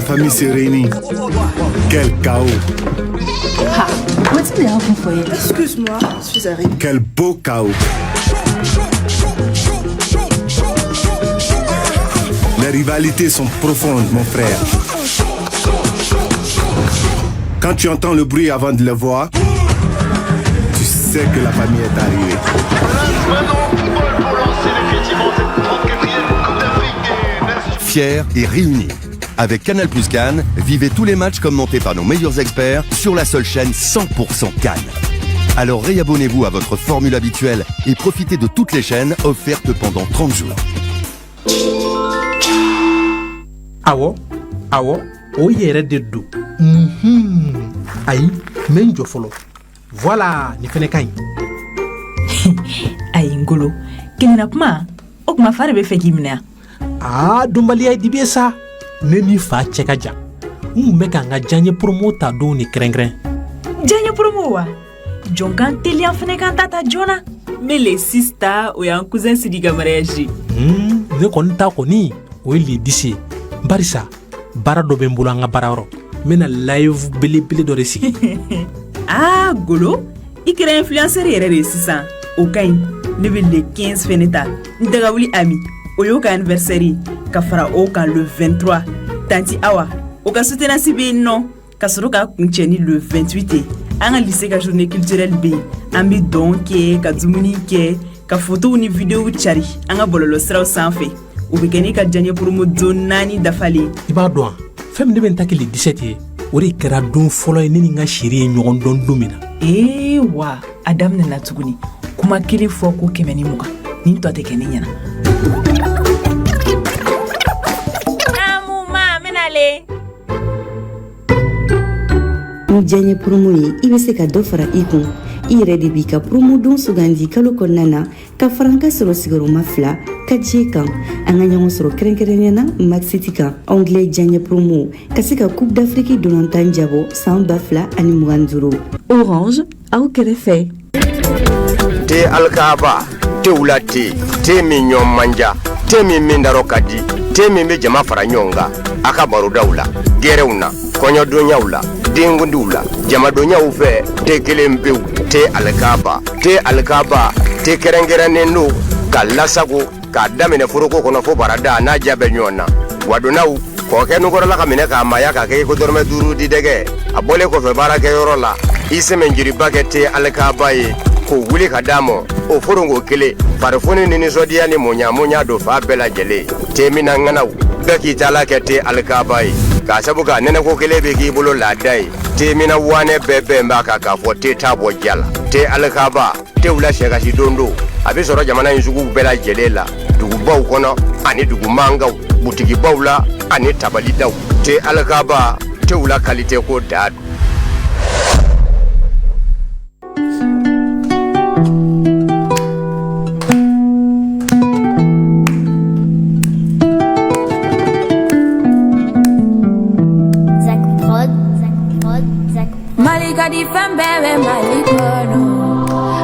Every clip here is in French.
famille se réunit. Quel chaos. Ah, excuse-moi, je suis arrivé. Quel beau chaos. Les rivalités sont profondes, mon frère. Quand tu entends le bruit avant de le voir, tu sais que la famille est arrivée. Fiers et réunis. Avec Canal Plus Cannes, vivez tous les matchs commentés par nos meilleurs experts sur la seule chaîne 100% Cannes. Alors réabonnez-vous à votre formule habituelle et profitez de toutes les chaînes offertes pendant 30 jours. Awo, o yere de do. Aïe, men jo folo. Voilà, ni fene kañ. Ayi ngolo, kenena kuma, o kuma fare be feki mina. Ah, dumbali ay dibe sa. Ne mi fa cheka ja. Me ka nga janye promo ta do ni krengren. Janye promo wa. Jonkan teli an fene kan tata jona. Mais les sista o yan cousin Sidiga mariage. Ne kon ta ko ni o li disi. Barisa, bara do be mbula nga bararo. Mena live bele do resi. Ah, golo, ikere influencer yere resisa. O kain, ne be le 15 feneta. Ndaga wuli ami. Oyo ka anniversaire ka fara o kan le 23. Tanti awa, o ka soutenir sibe non. Ka soro ka kuncheni le 28. Anga lycée ka journée culturelle be. Ambi donke, ka dumuni ke, ka photo ni vidéo chari. Anga bololo sraw sanfe. O be keni ka janye promo donani dafali. Iba doan, fem ne ben takili 17. Ori kera don folo ni nga shiri nyogon don domina. Wa, Adam na tuguni. Kuma kili foko kemeni muka. Ni to te keni nyana. Janye promo ye ibe se ka do fara ikun i yɛrɛ de b'i ka promo don sugandi kalo kɔnɔna na ka faranka sɔrɔ sigiyɔrɔma 2 ka je kan an ka ɲɔgɔn sɔrɔ kɛrɛnkɛrɛnnena Maxiti kan anglais janye promo ka se ka coupe d'Afrique donontan jabɔ san 2025 Orange aw kɛrɛfɛ te alkaaba te wula te min ɲɔgɔn manja te min daro ka di te min bɛ jama fara ɲɔgɔn kan a ka barodaw la gɛrɛw na kɔɲɔdonyaw la dengundiw la jamadonyaw fɛ te kelen pewu te alkaaba te kɛrɛnkɛrɛnnen do ka lasago k'a daminɛ foroko kɔnɔ fo barada n'a ja bɛ ɲɔgɔn na wadonaw kɔkɛ nukɔrɔla ka minɛ k'a maya k'a kɛ i ko dɔrɔmɛ 5 di dɛgɛ a bɔlen kɔfɛ baarakɛyɔrɔ la i sɛmɛnjiriba kɛ te alkaaba ye k'o wuli ka d'a ma o foronko kelen farifoni ni nisɔndiya ni muɲa do fa bɛɛ lajɛlen te mina ŋanaw bɛɛ k'i taala kɛ te alkaaba ye k'a sabu ka nɛnɛko kelen bɛ k'i bolo laada ye te mina wanɛ bɛɛ bɛn b'a kan k'a fɔ te t'a bɔ ja la te alkaaba tew la sɛgasi don do a bɛ sɔrɔ jamana in sugu bɛɛ lajɛlen la dugubaw kɔnɔ ani dugumangaw butigibaw la ani tabalidaw te alkaaba tew la kalite ko da Malika di fembebe malikono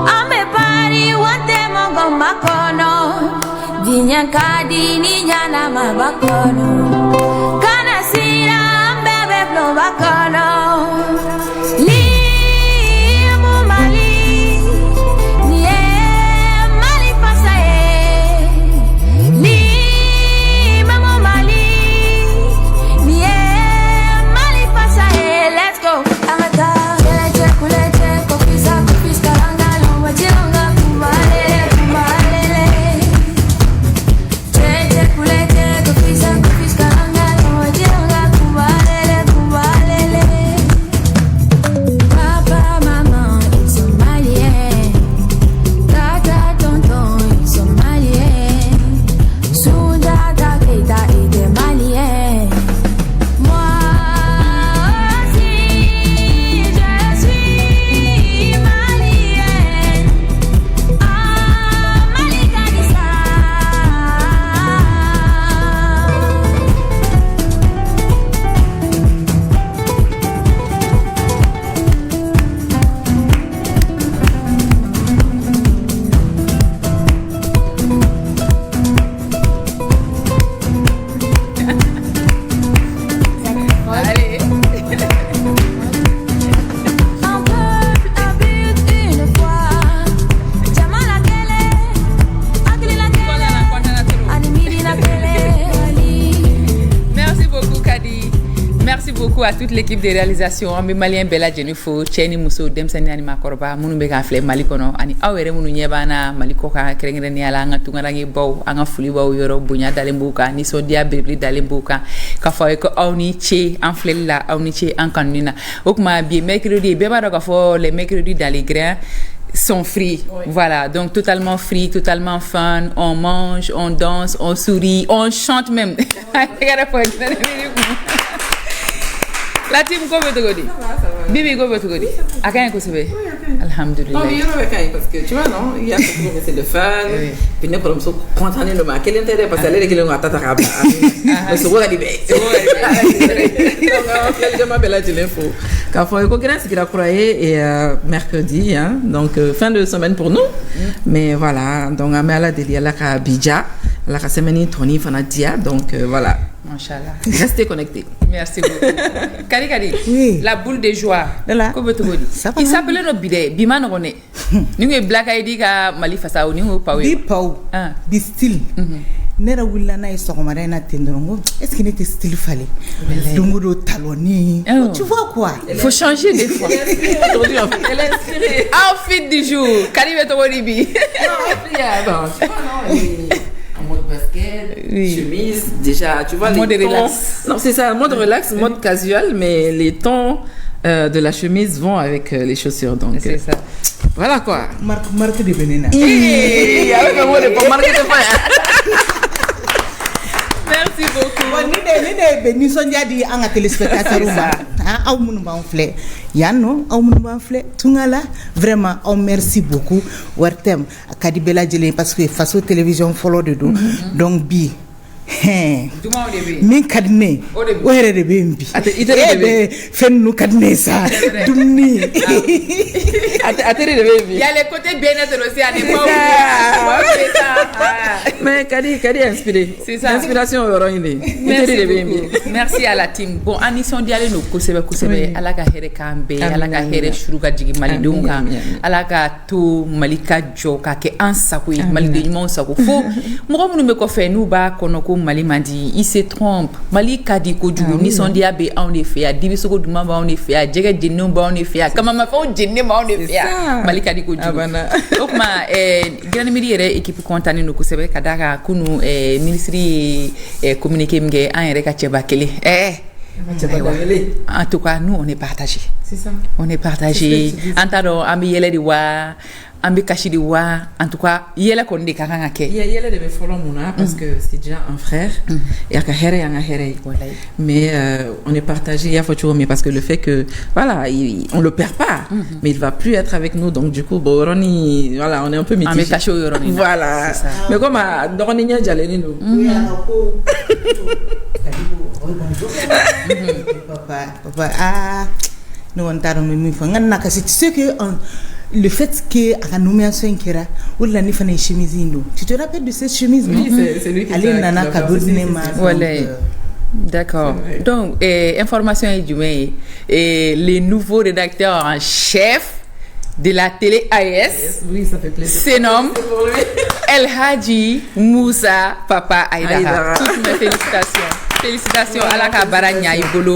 Ambe pari wante mongo makono Dinyanka di ninyana mabakono Kana sira ambebe flo bakono Limu mali Niye mali pasaye Limu mali Niye mali pasaye Let's go à toute l'équipe de réalisation an bɛ maliyɛn bɛɛ lajɛlen fo cɛ ni muso denmisɛnnin ani maakɔrɔba minnu bɛ k'an filɛ Mali kɔnɔ ani aw yɛrɛ minnu ɲɛ b'an na Mali kɔ kan kɛrɛnkɛrɛnnenya la an ka tunkarankebaw an ka folibaw yɔrɔ bonya dalen b'u kan nisɔndiya belebele dalen b'u kan k'a fɔ aw ye ko aw ni ce an filɛli la aw ni ce an kanuni na o tuma bi ye mercredi bɛɛ b'a dɔn k'a fɔ les mercredis dans les grains sont free. Oui. Voilà, donc totalement free, totalement fun. On mange, on danse, on sourit, on chante même. La team go veut te godi. Bibi go veut te godi. A quand est-ce que Alhamdulillah. Non, mais il y a parce que tu vois, non, il y a beaucoup de fun. Puis nous pour nous contenir le mal. Quel intérêt parce que les gens ont tata rabla. Mais c'est quoi l'idée? Donc on fait jamais belle de l'info. Car faut que quelqu'un qui l'a croyé et mercredi hein. Donc fin de semaine pour nous. Mais voilà, donc on met à la délia la Abidjan, la semaine Tony Fanatia. Donc voilà. Machallah. Restez connectés. Merci beaucoup. Kari, oui. La boule de joie. Ça va. Il s'appelait notre bidé, Biman Rone. Nous avons Black ID ka Mali Fasa ou nous pas. Bi pau. Bi style. Nera willa na isogomara na tendrongo. Est-ce qu'il était style fallait? Dungudo taloni. Tu vois quoi? Il faut changer des fois. Aujourd'hui, elle est inspirée. Outfit du jour. Kari Betowolibi. Non, tu vois, non. Mode basket, chemise, déjà, tu vois, mode les tons... relax. Non, c'est ça, mode relax, mode casual, mais les tons de la chemise vont avec les chaussures, donc... C'est ça. Voilà quoi. Marque de Benena. Avec un mot de pour marquer de fire. Merci beaucoup. Ni nisɔndiya di an ka téléspectateurs ma aw minnu b'an filɛ yan nɔ aw minnu b'an filɛ tunga la vraiment aw merci beaucoup wartem a ka di bɛɛ lajɛlen parce que faso télévision fɔlɔ de don donc bi min ka di ne o yɛrɛ de bɛ yen bi e bɛ fɛn ninnu ka di ne sa dumuni a teri de bɛ yen bi. Il y a les côtés bien-être aussi à l'époque. Mais Kadi inspiré. C'est ça. Inspiration yɔrɔ in de. Merci beaucoup. Merci à la team. Bon, an nisɔndiyalen don kosɛbɛ Ala ka hɛrɛ k'an bɛɛ, Ala ka hɛrɛ suru ka jigin malidenw kan, Ala ka to Mali ka jɔ ka kɛ an sago ye, maliden ɲumanw sago. Fo mɔgɔ minnu bɛ kɔfɛ n'u b'a kɔnɔ ko Mali man di, il se trompe. Mali ka di kojugu, nisɔndiya bɛ anw de fɛ yan, dibisogo duman b'anw de fɛ yan, jɛgɛ jenenw b'anw de fɛ yan, kamamafɛnw jeninen b'anw de fɛ yan. Mali ka di kojugu. O tuma Grande Midi yɛrɛ équipe kɔntannen don kosɛbɛ ka d'a kan kunu ministre ye communiqué min kɛ an yɛrɛ ka cɛba kelen. En tout cas, nous on est partagés. C'est ça. On est partagés. En t'a dɔn an bɛ yɛlɛ de wa, an bɛ kasi de wa, en tout cas yɛlɛ kɔni de ka kan ka kɛ. Yɛlɛ de bɛ fɔlɔ mun na parce que c'est déjà un frère. Et a ka hɛrɛ y'an ka hɛrɛ ye. Mais on est partagés, il y a fɔ cogo min parce que le fait que voilà, on le perd pas, mais il va plus être avec nous donc du coup bon Roni voilà, on est un peu mitigé. An bɛ kasi o yɔrɔ nin na. Voilà. Mais comme dɔgɔnin ɲɛ jalen don. Papa nous on t'a remis min fɔ n ka na kasi tu sais que le fait que a ka nomination kɛra o de la ne fana ye chemise in don tu te rappelles de cette chemise non? Oui, c'est lui qui ale nana ka dɔ di ne ma. D'accord. Donc information est jumɛn ye les nouveaux rédacteurs en chef de la télé AES. Oui, ça fait plaisir. Se nomme El Hadji Moussa Papa Aïdara. Toutes mes félicitations. Félicitations à la Kabaranya Ibolo.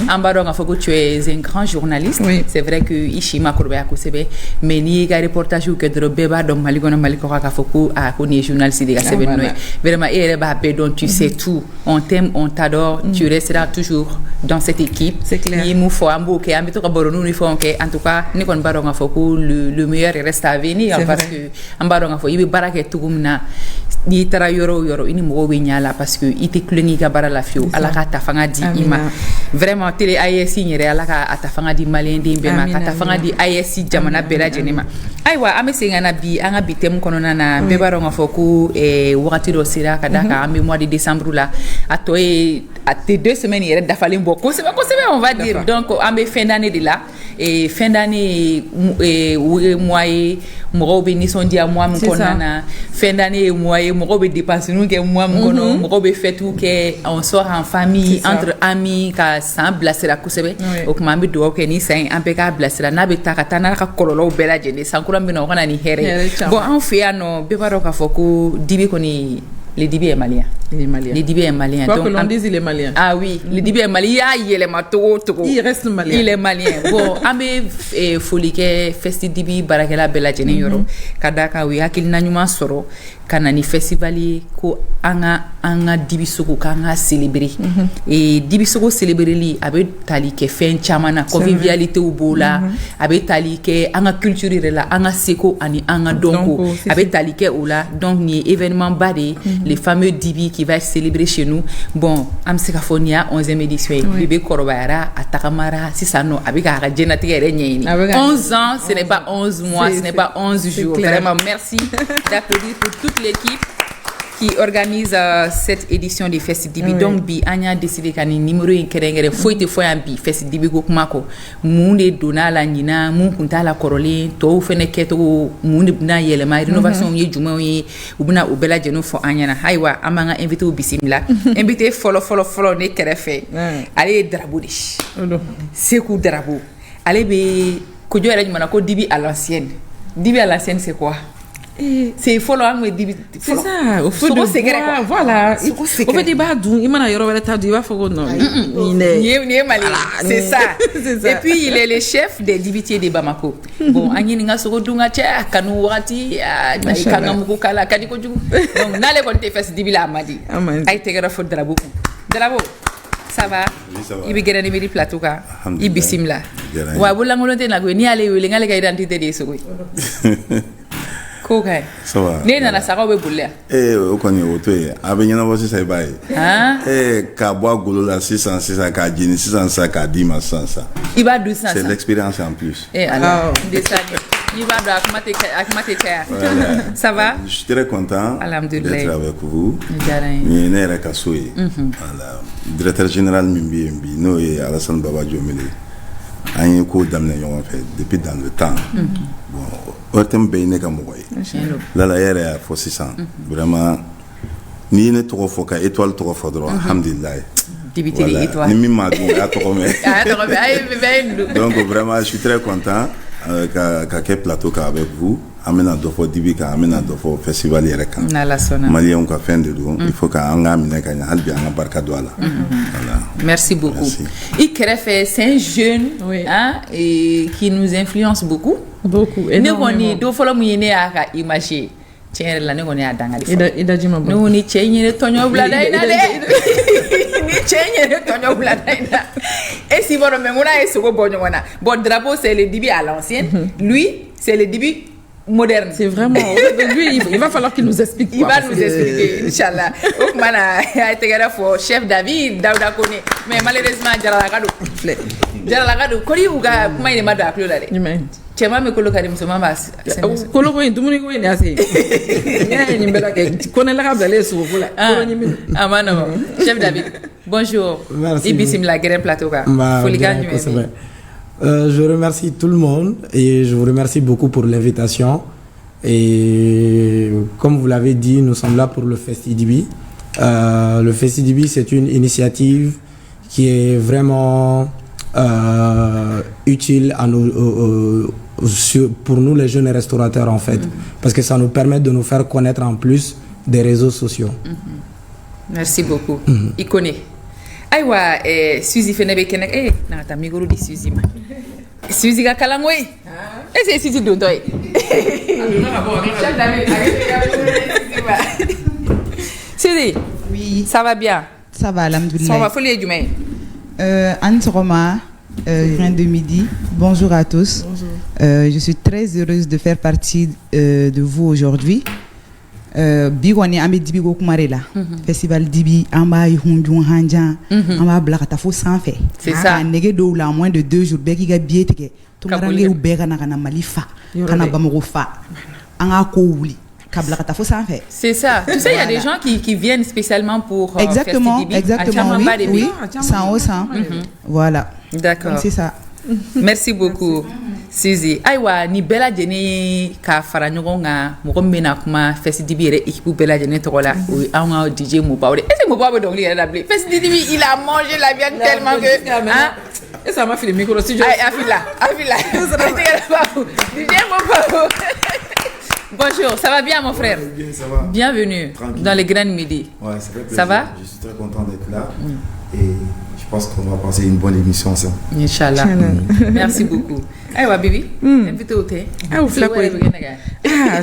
Ambadon a fait que tu es un grand journaliste. Oui. C'est vrai que Ishima Kourbeya Kosebe, mais ni a reportage ou que de Beba, donc Maligona Malikora Kafoku a connu journaliste de la Vraiment, et donc tu sais tout. On t'aime, on t'adore. Tu resteras toujours dans cette équipe. C'est clair. En tout cas, ni kon baron a foku le meilleur reste à venir parce que ambaron a fo ibe barake tugumna ni tara yoro ini mo be nyala parce que ite kleni ga bara la fio ala ka tafanga di ima vraiment télé AES nyere ala ka atafanga di malien di mbema ka tafanga di AES jamana bela jenema aywa amesinga na bi anga bitem konona na be baron a foku wakati do sira ka daka ambe mois de décembre la atoy ate 2 semaines yere dafalen boko c'est on va dire donc ambe fin d'année de là et fin d'année mois mɔgɔw bɛ nisɔndiya mois min kɔnɔna na fin d'année mois mɔgɔw bɛ dépenses kɛ mois min kɔnɔ mɔgɔw bɛ fêtes kɛ on sort en famille entre amis ka san bilasira kosɛbɛ o kuma an bɛ dugawu kɛ ni san an bɛɛ k'a bilasira n'a bɛ taa ka taa n'a ka kɔlɔlɔw bɛɛ lajɛlen san kura min na o kana ni hɛrɛ bon an fɛ yan nɔ bɛɛ b'a dɔn k'a fɔ ko dibi kɔni le dibi est malien Il est malien. Le Dibi est malien. Quoi que l'on dise, il est malien. Ah oui, le Dibi est malien. Il est malien. Il reste malien. Il est malien. Bon, amé folike festi Dibi barakela bela jene yoro. Kadaka wi hakil na nyuma soro kana ni festivali ko anga Dibi sogo kanga célébrer. Et Dibi sogo célébrer li abe tali ke fen chamana convivialité u bola abe tali ke anga culture rela anga seko ani anga donko abe tali ke ola donc ni événement bade les fameux Dibi qui va être célébré chez nous. Bon, amseka fonia 11e édition bébé Korobayara atakamara si ça non avec a jenati ere nyeni 11 ans, ce n'est pas 11 mois, ce n'est pas 11 jours. Vraiment merci d'applaudir pour toute l'équipe qui organise cette édition du Festidibi. Donc bi anya décidé kan numéro en kerengere foite foyan bi Festidibi go kumako munde donala nyina mun kuntala korole to fene keto munde na yelema rénovation ye juma ye ubuna ubela jeno fo anya na haywa amanga invité bisimla invité follow ne kerefe allez drabo de sekou drabo allez be ko jo era nyuma ko Dibi à l'ancienne. Dibi à l'ancienne c'est quoi? C'est follow ang Dibi. C'est ça, au fond de voilà. Au fait des badou, il m'a yoro ta diva faut non. C'est ça. Et puis il est le chef des dibitiers de Bamako. Bon, anyi nga soko dunga cha kanu wati kanga muko kala kadi ko jugu. Donc nale kon te fes Dibi la madi. Ay tegara fo drabo. Drabo. Ça va? Oui, ça va. Il veut gagner plateau ka. Il bisimla. Wa bulangolo te na go ni ale wele ngale ka identité de soko. Okay. Ça va. Ne nana saka be bulle. O koni oto e abenyana bo sisa ibai. Ka boa golo la 600 ka jini 600 ka dima 100. Iba 200. C'est l'expérience en plus. Alors, Iba do akmate kaya. Ça va? Je suis très content d'être avec vous. Ni nere kasoyi. Voilà. Directeur général Mimbi no et Alassane Baba Diomele. Ani ko damne yon fait depuis dans le temps. Bon, autant bene ka moy. Là la yere fo 600. Vraiment ni ne trop fo ka étoile trop fo droit. Alhamdulillah. Dibité étoile. Ni mi ma do ya trop mais. Donc vraiment je suis très content ka plateau ka avec vous. Amena do fo Dibi ka amena do fo festival yere kan. Na la sona. Malien ka fin de do. Il faut ka anga mina ka nya halbi anga barka do ala. Voilà. Merci beaucoup. Ikref c'est un jeune hein et qui nous influence beaucoup. Beaucoup. Ne koni do folo mu yene aka image. Tiens la ne koni adanga li. Ida jima bon. No ni chenye tonyo blada ina de. Ni chenye tonyo blada ina. Et si vous me mona est soko bonyo wana. Bon drapeau c'est le Dibi à l'ancienne. Lui c'est le Dibi moderne. C'est vraiment lui il va falloir qu'il nous explique quoi. Il va nous expliquer inchallah. Donc mana a été fo chef David Dauda Kone mais malheureusement Jarala Gado kori uga kuma ine madu aklo la de. Chema me kolo kadi musoma bas. Kolo ko indumuni ko ine ase. Ni mbela ke kone la kabla le so vola. Kolo ni min. Amana chef David. Bonjour. Merci. Ibisim la Guerin Plateau ka. Je remercie tout le monde et je vous remercie beaucoup pour l'invitation. Et comme vous l'avez dit, nous sommes là pour le Festidibi. Le Festidibi, c'est une initiative qui est vraiment utile à nous, pour nous les jeunes restaurateurs en fait, parce que ça nous permet de nous faire connaître en plus des réseaux sociaux. Merci beaucoup. Il connaît. Aywa Suzy fenebe kenek na ta migoro di Suzy ma. Suzy ga kalangoy. C'est Suzy do doy. Suzy. Oui. Ça va bien. Ça va, alhamdoulilah. Ça va folie du mai. Anne Roma, grain de midi. Bonjour à tous. Bonjour. Je suis très heureuse de faire partie de vous aujourd'hui. Bigoni ambe Dibi go kumarela. Festival Dibi amba yhunjun hanja amba blakata fo sanfé. C'est ça. Nege do la moins de 2 jours beki ga bietike. To marange u bega na kana malifa. Kana bamoko fa. Anga ko wuli. C'est ça. Tu sais, il y a des gens qui viennent spécialement pour exactement, exactement, oui, sans haut, sans. Voilà. D'accord. C'est ça. Merci beaucoup, Suzy. Aïwa, ni bella jeni ka faranyogonga, mugomena kuma Festidibi ere équipe bella jeni tokola. Oui, anga DJ Moubaoudé. Est-ce que Moubaoudé donc il a appelé Festidibi, il a mangé la viande tellement que hein? Et ça m'a fait le micro si je. Afila. DJ Moubaoudé. Bonjour, ça va bien mon frère? Bien, ça va. Bienvenue dans les graines midi. Ouais, ça fait plaisir. Ça va? Je suis très content d'être là. Et je pense qu'on va passer une bonne émission ensemble. Inch'Allah. Merci beaucoup. Ayiwa Bibi, invité au thé. Aw fila koy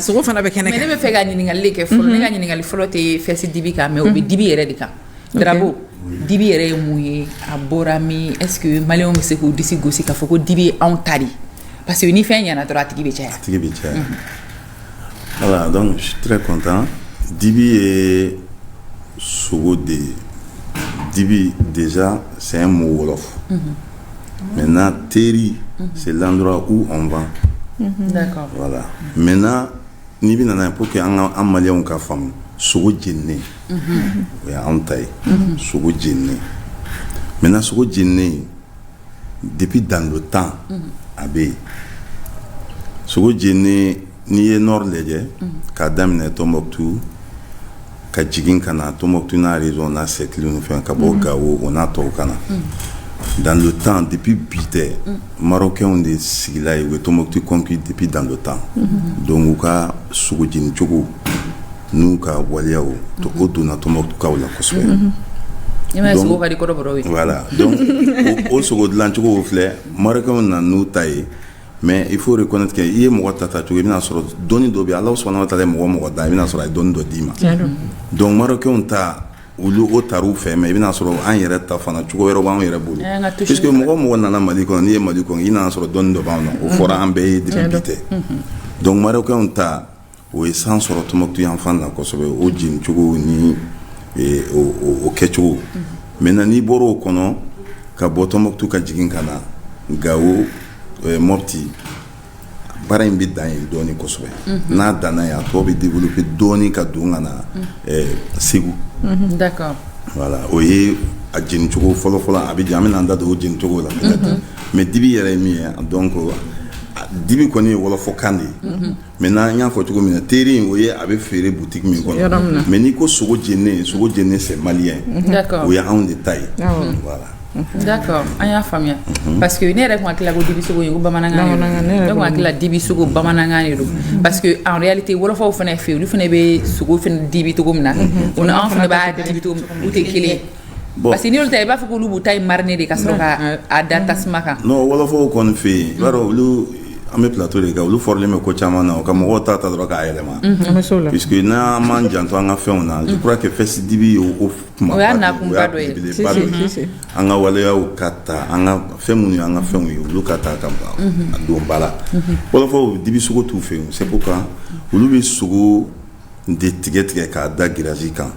sogo fana bɛ kɛnɛ mais ne bɛ fɛ ka ɲininkali kɛ fɔlɔ ne ka ɲininkali fɔlɔ tɛ fɛsi dibi kan mais o bɛ dibi yɛrɛ de kan. Darabo dibi yɛrɛ ye mun ye a bɔra min est ce que maliyɛnw bɛ se k'u disi gosi k'a fɔ ko dibi ye anw ta de parce que ni fɛn ɲɛna dɔrɔn a tigi bɛ caya. A tigi bɛ caya. Voilà, donc je suis très content. Dibi est sogo de Dibi déjà c'est un mot wolof. Maintenant Teri c'est l'endroit où on vend. D'accord. Voilà. Maintenant ni bi nana pour que en malien ka fam sogo jenné. Oui, en taille. Sogo jenné. Maintenant sogo jenné depuis dans le temps abe. Sogo jenné ni ye nord leje ka damne Tombouctou ka jigin kana Tombouctou na raison na cercle nous fait ka bo gawo on a to kana. Dans le temps, depuis Bité, Marocains ont des sigla et Tombouctou conquis depuis dans le temps. Donc, nous avons Sougudin Tchougou, nous avons Waliao, Tokoto na Tombouctou Kaola Koswe. Voilà. Donc, au Sougudlan Tchougou Flé, Marocains ont nous taillé. Mais il faut reconnaître qu'il y a des tata Tchougou, il y a des doni dobi, Allah subhanahu wa ta'ala, il y a des doni dodima. Donc, Marocains ont ulu o taru fɛ mais i bɛna sɔrɔ an yɛrɛ ta fana cogo wɛrɛ b'an yɛrɛ bolo puisque mɔgɔ nana Mali kɔnɔ n'i ye Mali kɔnɔ i nana sɔrɔ dɔnni dɔ b'an na o fɔra an bɛɛ ye depuis bi tɛ donc Marocains ta o ye san sɔrɔ Tombouctou yan fan na kosɛbɛ o jeni cogo ni o kɛcogo maintenant n'i bɔra o kɔnɔ ka bɔ Tombouctou ka jigin ka na Gao Mopti baara in bɛ dan ye dɔɔni kosɛbɛ n'a danna ye a tɔ bɛ développer dɔɔni ka don ka na Segu. D'accord. Voilà, oye a jeni cogo fɔlɔ a bɛ an bɛna an da don o jeni cogo la peut-être mais dibi yɛrɛ ye min ye donc dibi kɔni ye wɔlɔfɔkan de ye maintenant n y'a fɔ cogo min na teri in o ye a bɛ feere boutique min kɔnɔ mais n'i ko sogo jenné c'est malien o ye anw de ta ye voilà. D'accord, an y'a faamuya parce que ne yɛrɛ tun hakili la ko dibi sogo ye ko bamanankan de don ne tun hakili la dibi sogo bamanankan de don parce que en réalité wɔlɔfɔw fana fɛ olu fana bɛ sogo fana dibi cogo min na o ni anw fana b'a dibi cogo min u tɛ kelen ye parce que n'i y'olu ta i b'a fɔ k'olu b'u ta ye mariner de ka sɔrɔ ka a da tasuma kan. non wɔlɔfɔw kɔni fɛ yen i b'a dɔn olu an bɛ plateau de kan olu fɔrilen bɛ ko caman na o ka mɔgɔw ta dɔrɔn k'a yɛlɛma puisque n'an m'an janto an ka fɛnw na je crois que fɛsi dibi o kuma o y'a nakunba dɔ ye an ka waleyaw ka ta an ka fɛn minnu ye an ka fɛnw ye olu ka ta ka a don ba la wɔlɔfɔw dibi sogo t'u fɛ yen c'est pourquoi olu bɛ sogo de tigɛ k'a da girasi kan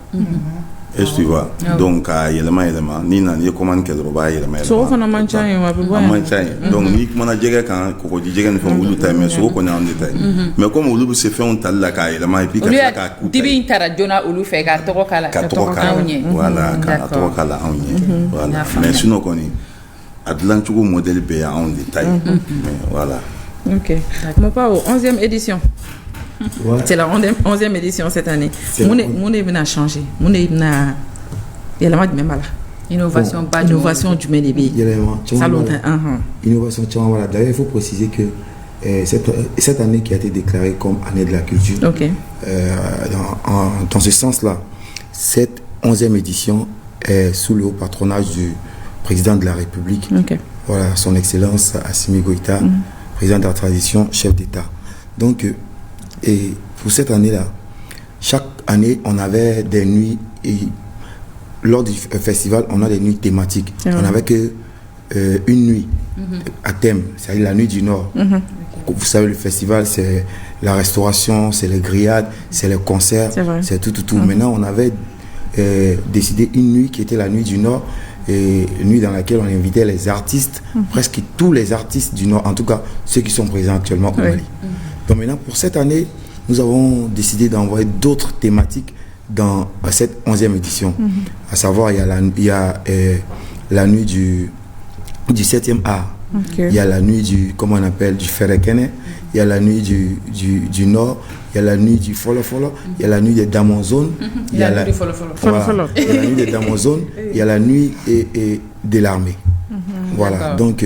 est-ce que tu vois donc k'a yɛlɛma n'i nana i ye commande kɛ dɔrɔn o b'a yɛlɛma sogo fana man ca yen a bɛ bɔ yan a man ca yen donc n'i kumana jɛgɛ kan kɔgɔji jɛgɛ ni fɛn olu ta ye mais sogo kɔni y'anw de ta ye mais comme olu bɛ se fɛnw tali la k'a yɛlɛma et puis ka tila k'a k'u ta ye dibi in taara joona olu fɛ ka tɔgɔ k'a la anw ɲɛ voilà ka tɔgɔ k'a la anw ɲɛ voilà mais sinon kɔni a dilancogo modèle bɛɛ ye anw de ta ye mais voilà. Ok. Mopao, 11e édition. Ouais. C'est la 11e édition cette année. Mon a changé. Mon il y a la même là. Innovation, pas innovation du Ménébi. Ça longtemps. Innovation, voilà. D'ailleurs, il faut préciser que cette année qui a été déclarée comme année de la culture, dans ce sens-là, cette 11e édition est sous le haut patronage du président de la République, voilà, son Excellence Assimi Goïta, président de la tradition, chef d'État. Donc, et pour cette année-là, chaque année, on avait des nuits, et lors du festival, on a des nuits thématiques. On n'avait que une nuit à thème, c'est-à-dire la nuit du Nord. Vous savez, le festival, c'est la restauration, c'est les grillades, c'est les concerts, c'est tout. Maintenant, on avait décidé une nuit qui était la nuit du Nord, et une nuit dans laquelle on invitait les artistes, presque tous les artistes du Nord, en tout cas ceux qui sont présents actuellement au Mali. Donc maintenant, pour cette année, nous avons décidé d'envoyer d'autres thématiques dans cette 11e édition. À savoir, il y a la nuit du 7e art, il y a la nuit du, comment on appelle, du Ferrekene, il y a la nuit du Nord, il y a la nuit du Folo-Folo, il y a la nuit des Damozones, il y a la nuit des Damozones, il y a la nuit de l'armée. Voilà, donc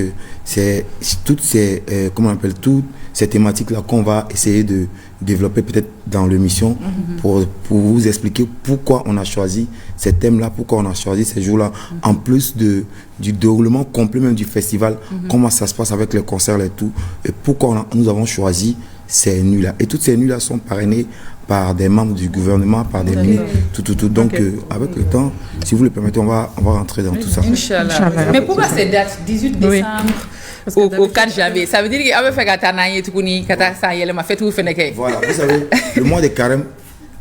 c'est toutes ces comment on appelle toutes ces thématiques là qu'on va essayer de développer peut-être dans l'émission pour vous expliquer pourquoi on a choisi ces thèmes là, pourquoi on a choisi ces jours là, en plus du déroulement complet même du festival, comment ça se passe avec les concerts et tout, et pourquoi nous avons choisi ces nuits là. Et toutes ces nuits là sont parrainées par des membres du gouvernement, par des ministres, tout. Donc, avec le temps, si vous le permettez, on va rentrer dans tout ça. Inch'Allah. Mais pourquoi cette date, 18 décembre au 4 janvier? Ça veut dire qu'il y a fait Katana, Tukuni, Katasa, Yelema, fait tout, Feneke. Voilà, vous savez, le mois de carême,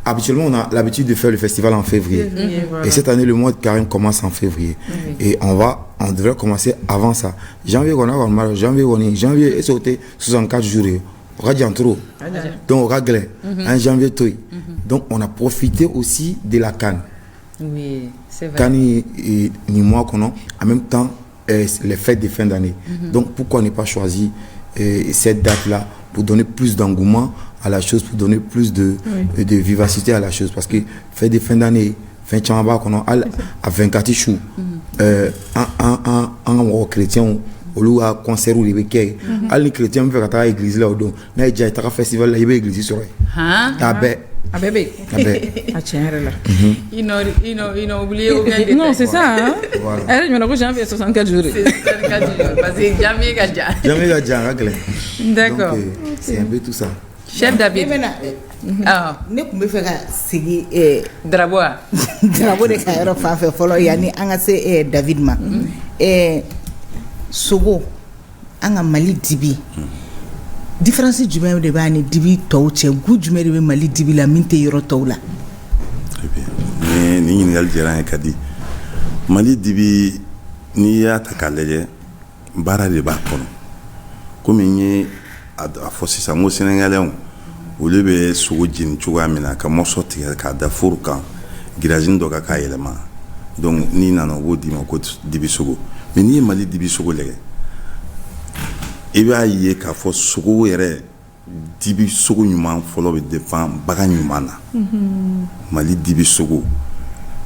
habituellement, on a l'habitude de faire le festival en février. Voilà. Et cette année, le mois de carême commence en février. Et on devrait commencer avant ça. Janvier, on a mariage, janvier, et sauté 64 jours. On a trop. Donc, on a glé. En janvier, tout. Donc, on a profité aussi de la canne. Oui, c'est vrai. Canne et ni moi qu'on a, en même temps, les fêtes de fin d'année. Donc, pourquoi ne pas choisir cette date-là pour donner plus d'engouement à la chose, pour donner plus de vivacité à la chose? Parce que fête de fin d'année, fin de chamba, qu'on a à 24 jours, en chrétien, ou à concert ou les béquets, les chrétiens me font à l'église là, donc, il y a un festival là, il y a une église sur elle. Ah bébé. Ah tiens, là. Ils ont oublié ou bien non, c'est ça. Hein? Elle me l'a janvier 64 jours. C'est 64 jours. Parce que janvier Gadja. Janvier Gadja, d'accord. Donc, c'est un peu tout ça. Chef David. Ah, ne kun bɛ fɛ ka sigi Drabo de ka yɔrɔ fan fɛ fɔlɔ yanni an ka se David ma. Sogo an ka Mali dibi. Différence jumɛn de b'a ni dibi tɔw cɛ? Gu jumɛn de bɛ Mali dibi la min tɛ yɔrɔ tɔw la? Ni ɲininkali diyara n ye ka di. Mali dibi n'i y'a ta k'a lajɛ baara de b'a kɔnɔ. Komi n ye a fɔ sisan n ko Sénégalais olu bɛ sogo jeni cogoya min na ka mɔsɔ tigɛ k'a da furu kan giragine dɔ ka k'a yɛlɛma. Donc n'i nana o b'o d'i ma ko dibi sogo. Mais n'i ye Mali dibi sogo lajɛ i b'a ye k'a fɔ sogo yɛrɛ dibi sogo ɲuman fɔlɔ bɛ dépend bagan ɲuman na. Mali dibi sogo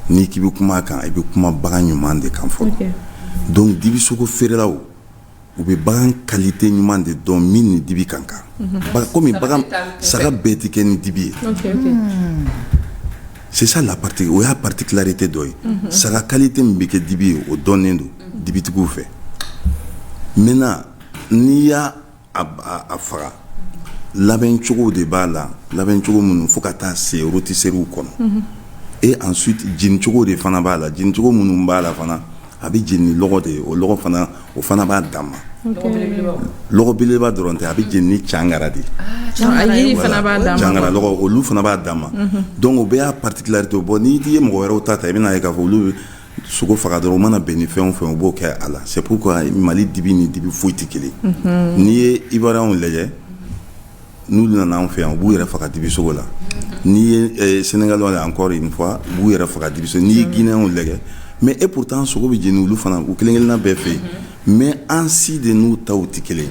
n'i k'i bɛ kuma a kan i bɛ kuma bagan ɲuman de kan fɔlɔ. Donc dibi sogo feerelaw u bɛ bagan qualité ɲuman de dɔn min ni dibi kan kan. Komi bagan saga bɛɛ tɛ kɛ ni dibi ye. C'est ça la partie, o y'a particularité dɔ ye. Saga qualité min bɛ kɛ dibi ye o dɔnnen don dibitigiw fɛ. Maintenant n'i y'a faga labɛn cogo de b'a la, labɛn cogo minnu fo ka taa se rôtisseries kɔnɔ. Et ensuite jeni cogo de fana b'a la, jeni cogo minnu b'a la fana a bɛ jeni lɔgɔ de ye, o lɔgɔ fana o fana b'a dan ma. Lɔgɔ belebeleba dɔrɔn tɛ a bɛ jeni ni cangara de ye. Yiri fana b'a dan ma. Cangara lɔgɔ olu fana b'a dan ma. Donc o bɛɛ y'a particularité bon n'i ye mɔgɔ wɛrɛw ta i bɛna ye k'a fɔ olu sogo faga dɔrɔn u mana bɛn ni fɛn o fɛn u b'o kɛ a la. C'est pourquoi Mali dibi ni dibi foyi tɛ kelen. N'i ye Ivoiriyɛnw lajɛ n'u nana an fɛ yan u b'u yɛrɛ faga dibi sogo la. N'i ye Sénégalais encore une fois u b'u yɛrɛ faga dibi sogo. N'i ye Guinéens lajɛ mais et pourtant sogo bɛ jeni olu fana u kelen kelenna bɛɛ fɛ mais an si de n'u taw tɛ kelen.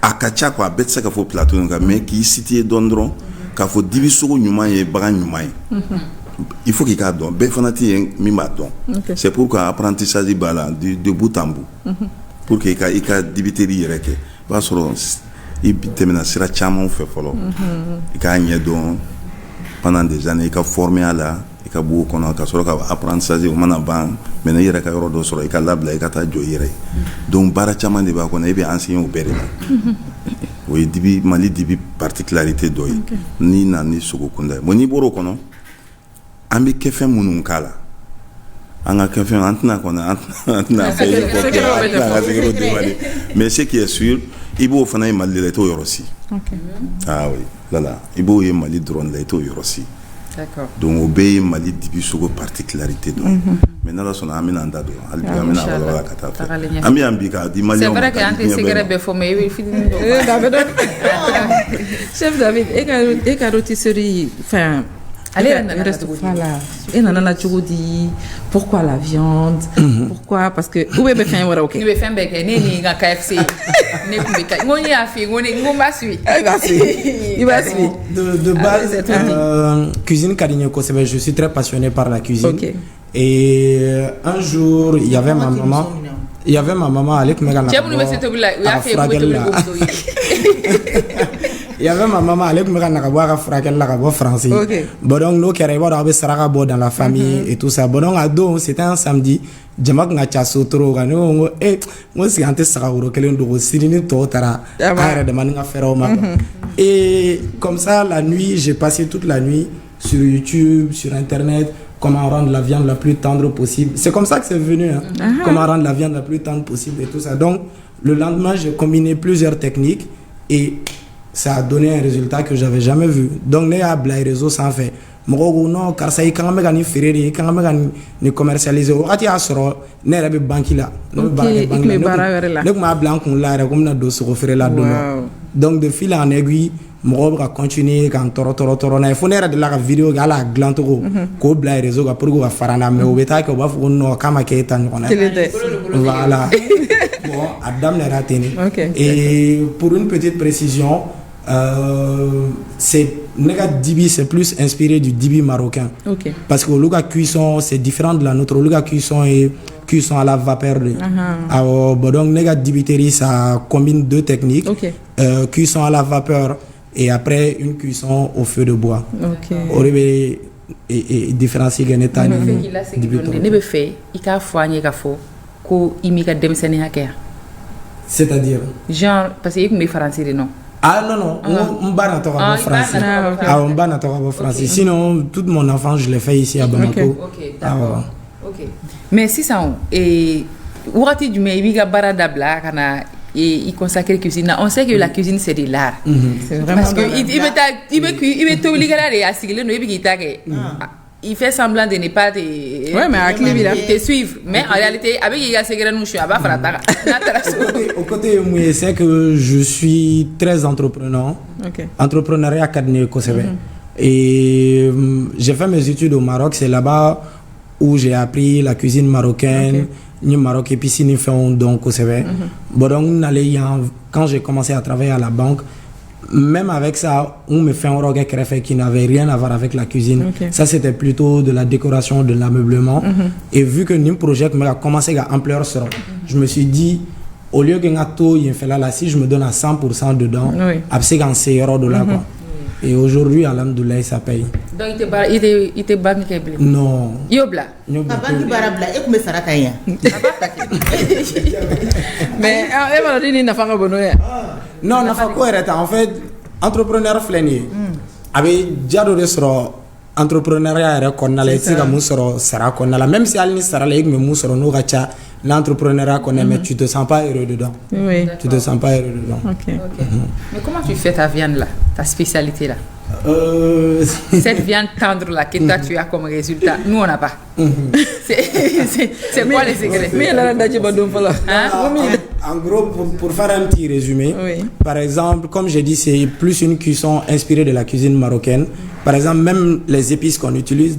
A ka ca quoi a bɛɛ tɛ se ka fɔ plateau in kan mais k'i situé dɔrɔn k'a fɔ dibi sogo ɲuman ye bagan ɲuman ye. Il faut qu'il y ait bɛɛ fana tɛ yen min b'a dɔn. C'est pourquoi apprentissage b'a la de bout en bout pour que i ka dibiteri yɛrɛ kɛ i b'a sɔrɔ i tɛmɛna sira caman fɛ fɔlɔ i k'a ɲɛdɔn pendant des années i ka former a la i ka b'o kɔnɔ ka sɔrɔ ka apprentissage o mana ban maintenant i yɛrɛ ka yɔrɔ dɔ sɔrɔ i ka labila i ka taa jɔ i yɛrɛ ye. Donc baara caman de b'a kɔnɔ i bɛ enseigner o bɛɛ de la. O ye dibi Mali dibi particularité dɔ ye n'i nana ni sogo kunda ye bon n'i bɔra o kɔnɔ an bɛ kɛfɛn minnu k'a la an ka kɛfɛn an tɛna kɔnɔ an tɛna fɛ i fɔ kɛ an tɛna ka sɛgɛrɛ dévoiler mais ce qui est sûr i b'o fana ye Mali de la i t'o yɔrɔ si. Ah oui lala i b'o ye Mali dɔrɔn de la i t'o yɔrɔ si. D'accord. Donc o bɛɛ ye Mali dibi sogo particularité dɔ ye mais n'Ala sɔnna an bɛna an da don hali bi an bɛna walawala ka taa fɛ an bɛ yan bi k'a di Maliyɛnw ma. C'est vrai que an tɛ sɛgɛrɛ bɛɛ fɔ mais i bɛ fitinin dɔ. Chef David e ka rôtisserie enfin voilà. Et nana cogo di pourquoi la viande pourquoi parce que où est bien voilà OK ni be fɛn bɛɛ kɛ ne ni nka KFC ne kun bɛ n ko n y'a f'i ye n ko n b'a suit. Il va suivre. De base cuisine ka di n ye kosɛbɛ, je suis très passionné par la cuisine. Okay. Et un jour il y avait ma maman Il y avait ma maman, elle qui me Il y avait ma maman, elle qui me dit français. Bon, donc, nous qui arrivons à Saragabo dans la famille et tout ça. Bon, donc, à dos, c'était un samedi. Jamak na chasso trop gano moi c'est ante saragoro kelen do sirini to tara ara de maninga fero ma. Et comme ça la nuit, j'ai passé toute la nuit sur YouTube, sur internet, comment rendre la viande la plus tendre possible. C'est comme ça que c'est venu, hein. Comment rendre la viande la plus tendre possible et tout ça. Donc le lendemain, j'ai combiné plusieurs techniques et ça a donné un résultat que j'avais jamais vu. Donc les abla réseaux sans fait. Mogo non car ça quand même gagner ferreri quand même gagner commercialiser wakati a soro ne rabe banki la no ne ma blanc on la comme na do so ferrer la dono. Donc de fil en aiguille mogo va continuer quand toro na faut ne de la vidéo gala glanto ko bla réseau ga pour go farana mais au beta ko ba fo no kama ke tan on voilà. Bon adam ne rateni. Et pour une petite précision, c'est Nega Dibi, c'est plus inspiré du Dibi marocain. Parce que le Louga cuisson, c'est différent de la nôtre. Le Louga cuisson est cuisson à la vapeur. Alors, donc Nega Dibiteri, ça combine deux techniques. Cuisson à la vapeur et après une cuisson au feu de bois. Et différencier que neta ni c'est-à-dire genre parce que il me français non. Ah non, on bat en français. On bat en français. Sinon, toute mon enfance, je l'ai fait ici à Bamako. Ok, d'accord. Ok. Mais si ça, et Ourati du Meïbiga Baradabla, il consacre la cuisine. On sait que la cuisine, c'est de l'art. C'est vraiment. Parce il fait semblant de ne pas te suivre. Mais en réalité, avec au côté c'est que je suis très entrepreneur. Entrepreneuriat académique au Québec. Et j'ai fait mes études au Maroc. C'est là-bas où j'ai appris la cuisine marocaine. Ni Maroc et puis si nous faisons donc au Québec. Bon, donc, quand j'ai commencé à travailler à la banque, même avec ça, on me fait un roguet qui n'avait rien à voir avec la cuisine. Ça, c'était plutôt de la décoration, de l'ameublement. Et vu que notre projet a commencé à ampleur, je me suis dit, au lieu que si je me donne à 100% dedans, après c'est un de là. Et aujourd'hui, alhamdoulilah, ça paye. Donc, il était banqué. Non. Yobla. Mais non, en fait, entrepreneur flénier. Avec Diado de Soro, entrepreneuriat reconnaît même si Alni Sara Lake me moussero no gacha, l'entrepreneuriat connaît, mais tu te sens pas heureux dedans. Tu te sens pas heureux dedans. Mais comment tu fais ta viande là, ta spécialité là? Cette viande tendre là que toi tu as comme résultat, nous on n'a pas. C'est quoi les secrets? En gros, pour faire un petit résumé, par exemple, comme j'ai dit, c'est plus une cuisson inspirée de la cuisine marocaine. Par exemple, même les épices qu'on utilise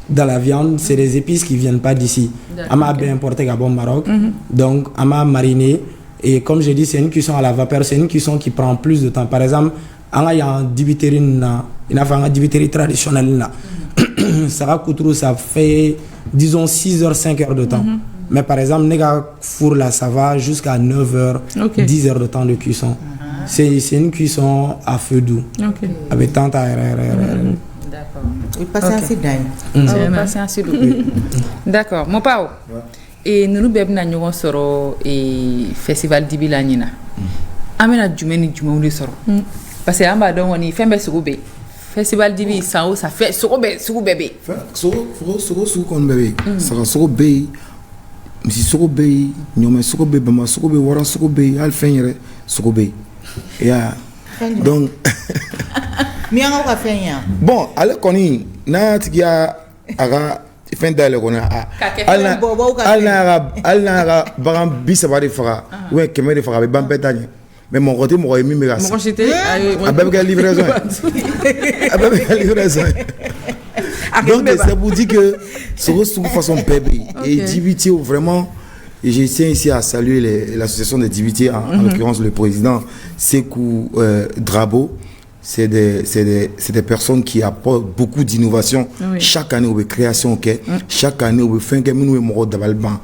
dans la viande, c'est des épices qui ne viennent pas d'ici. On m'a bien importé au Maroc, donc on m'a mariné. Et comme j'ai dit, c'est une cuisson à la vapeur, c'est une cuisson qui prend plus de temps. Par exemple, il y a un dibiteri traditionnel. Ça fait, disons, 6 heures, 5 heures de temps. Mais par exemple, nega four là, ça va jusqu'à 9 heures, 10 heures de temps de cuisson. C'est une cuisson à feu doux. Avec tant à D'accord. Il passe ainsi doux. D'accord. Mon pao. Et nous avons soro et festival Dibila Nina. Amena Jumeni Jumouli soro. Parce que Amba don wani fembe sugobe. Festival Dibi ça fait sugobe bébé. Sugobe bébé. Ça sugobe. Misi sugobe, nyoma sugobe, bama sugobe, waran sugobe, alfenyere sugobe. Yeah. Donc mianga ka fenya. Bon, ale koni na tigia aga fin d'aller kona alna bagam bisaba de fara ou kemé de fara be ban petanye. Mais mon côté moi mi me gassa. Moi j'étais avec la livraison. Avec la livraison. Donc ça vous dit que c'est de façon bébé et Djibouti vraiment, et je tiens ici à saluer l'association de Djibouti en l'occurrence le président Sekou Drabo. c'est des personnes qui apportent beaucoup d'innovation. Oui. Chaque année, on veut création, ok? Chaque année, on veut faire un nous d'abalban.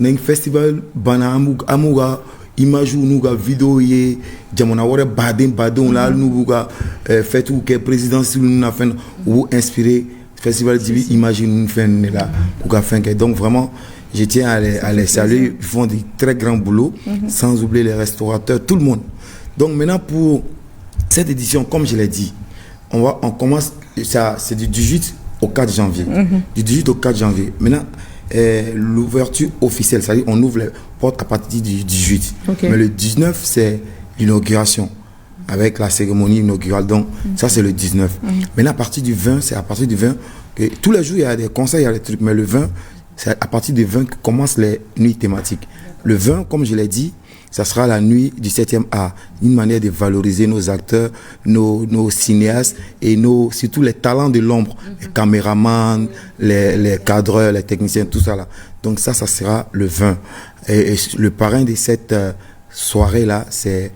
Un festival, amuga, image ou vidéo, jamona wore badin là, nous fait tout que président si nous a fait ou inspiré festival d'Ibi, imagine nous fait là, donc vraiment. Je tiens à les saluer, ils font des très grands boulots, sans oublier les restaurateurs, tout le monde. Donc maintenant pour cette édition, comme je l'ai dit, on commence, c'est du 18 au 4 janvier. Du 18 au 4 janvier. Maintenant, l'ouverture officielle, c'est-à-dire on ouvre les portes à partir du 18. Mais le 19, c'est l'inauguration, avec la cérémonie inaugurale. Donc ça, c'est le 19. Maintenant, à partir du 20, c'est à partir du 20 que tous les jours, il y a des concerts, il y a des trucs, mais le 20, c'est à partir du 20 que commencent les nuits thématiques. Le 20, comme je l'ai dit, ça sera la nuit du 7e art. Une manière de valoriser nos acteurs, nos cinéastes et surtout les talents de l'ombre, les caméramans, les cadreurs, les techniciens, tout ça là. Donc ça sera le 20. Et le parrain de cette soirée-là, c'est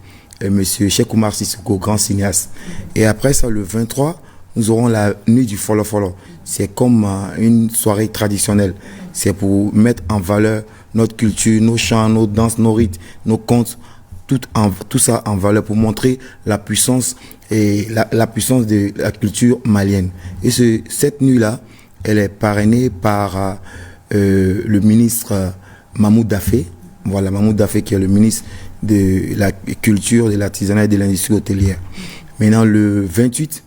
monsieur Cheikh Oumar Sissoko, grand cinéaste. Et après ça, le 23, nous aurons la nuit du Folo Folo. C'est comme une soirée traditionnelle. C'est pour mettre en valeur notre culture, nos chants, nos danses, nos rites, nos contes, tout ça en valeur pour montrer la puissance et la puissance de la culture malienne. Et cette nuit-là, elle est parrainée par le ministre Mahmoud Dafé. Voilà, Mahmoud Dafé qui est le ministre de la culture, de l'artisanat et de l'industrie hôtelière. Maintenant, le 28...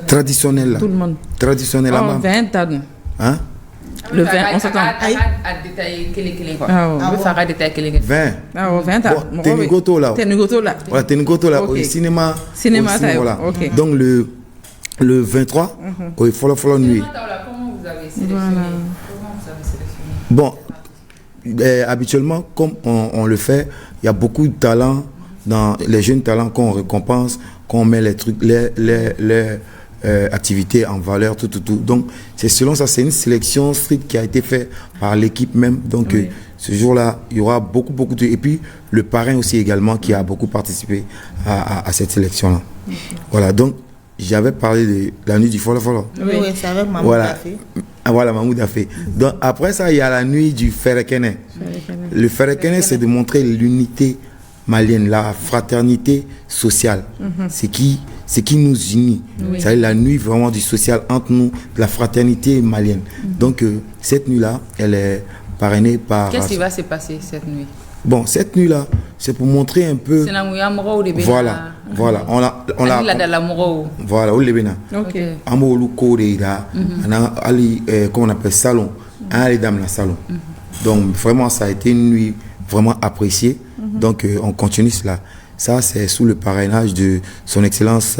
Traditionnel là. Tout le monde. Traditionnel là. 20 ans. Hein? Le 20, on s'attend. À détailler on veut faire à détailler 20. Ah, 20 ans. Ténigoto là. Ténigoto là. Voilà, Ténigoto là. Au cinéma. Cinéma, voilà. Okay. Donc le 23, il faut la nuit. Comment vous avez sélectionné? Bon, habituellement, comme on le fait, il y a beaucoup de talents, dans les jeunes talents qu'on récompense, qu'on met les trucs, les activités en valeur, tout. Donc, c'est selon ça, c'est une sélection stricte qui a été faite par l'équipe même. Donc, ce jour-là, il y aura beaucoup de... Et puis, le parrain aussi également qui a beaucoup participé à cette sélection-là. Voilà, donc, j'avais parlé de la nuit du Folo. Oui, c'est avec Mahmoud Dafé. Voilà, Mahmoud Dafé. Donc, après ça, il y a la nuit du Ferekene. Le Ferekene, c'est de montrer l'unité malienne, la fraternité sociale. C'est qui nous unit. C'est la nuit vraiment du social entre nous, de la fraternité malienne. Donc, cette nuit-là, elle est parrainée par... Qu'est-ce qui va se passer cette nuit? Bon, cette nuit-là, c'est pour montrer un peu... C'est la nuit amoureux de Voilà. Voilà. On l'a... Voilà, au Libéna. Ok. Amoureux Kodeira, comment on appelle salon. Les dames la salon. Donc, vraiment, ça a été une nuit vraiment appréciée. Donc, on continue cela. Ça, c'est sous le parrainage de son Excellence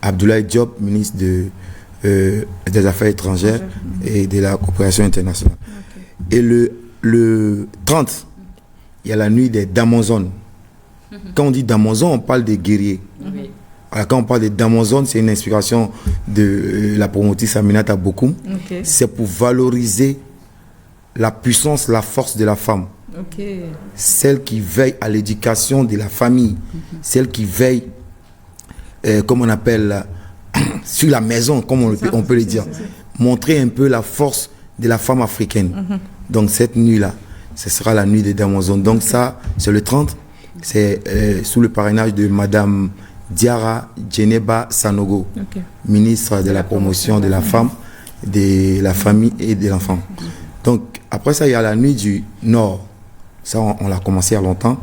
Abdoulaye Diop, ministre des Affaires étrangères et de la coopération internationale. Et le 30, il y a la nuit des Damonzones. Quand on dit Damonzone, on parle des guerriers. Alors, quand on parle des Damonzones, c'est une inspiration de la promotrice Aminata Bokoum. C'est pour valoriser la puissance, la force de la femme. Celle qui veille à l'éducation de la famille, celle qui veille, comme on appelle, sur la maison, comme on peut le dire. Montrer un peu la force de la femme africaine. Donc cette nuit-là, ce sera la nuit des Damonzones. Donc ça, c'est le 30, c'est sous le parrainage de Madame Diara Djeneba Sanogo, ministre de la promotion de la femme, de la famille et de l'enfant. Donc après ça, il y a la nuit du Nord. Ça, on l'a commencé il y a longtemps.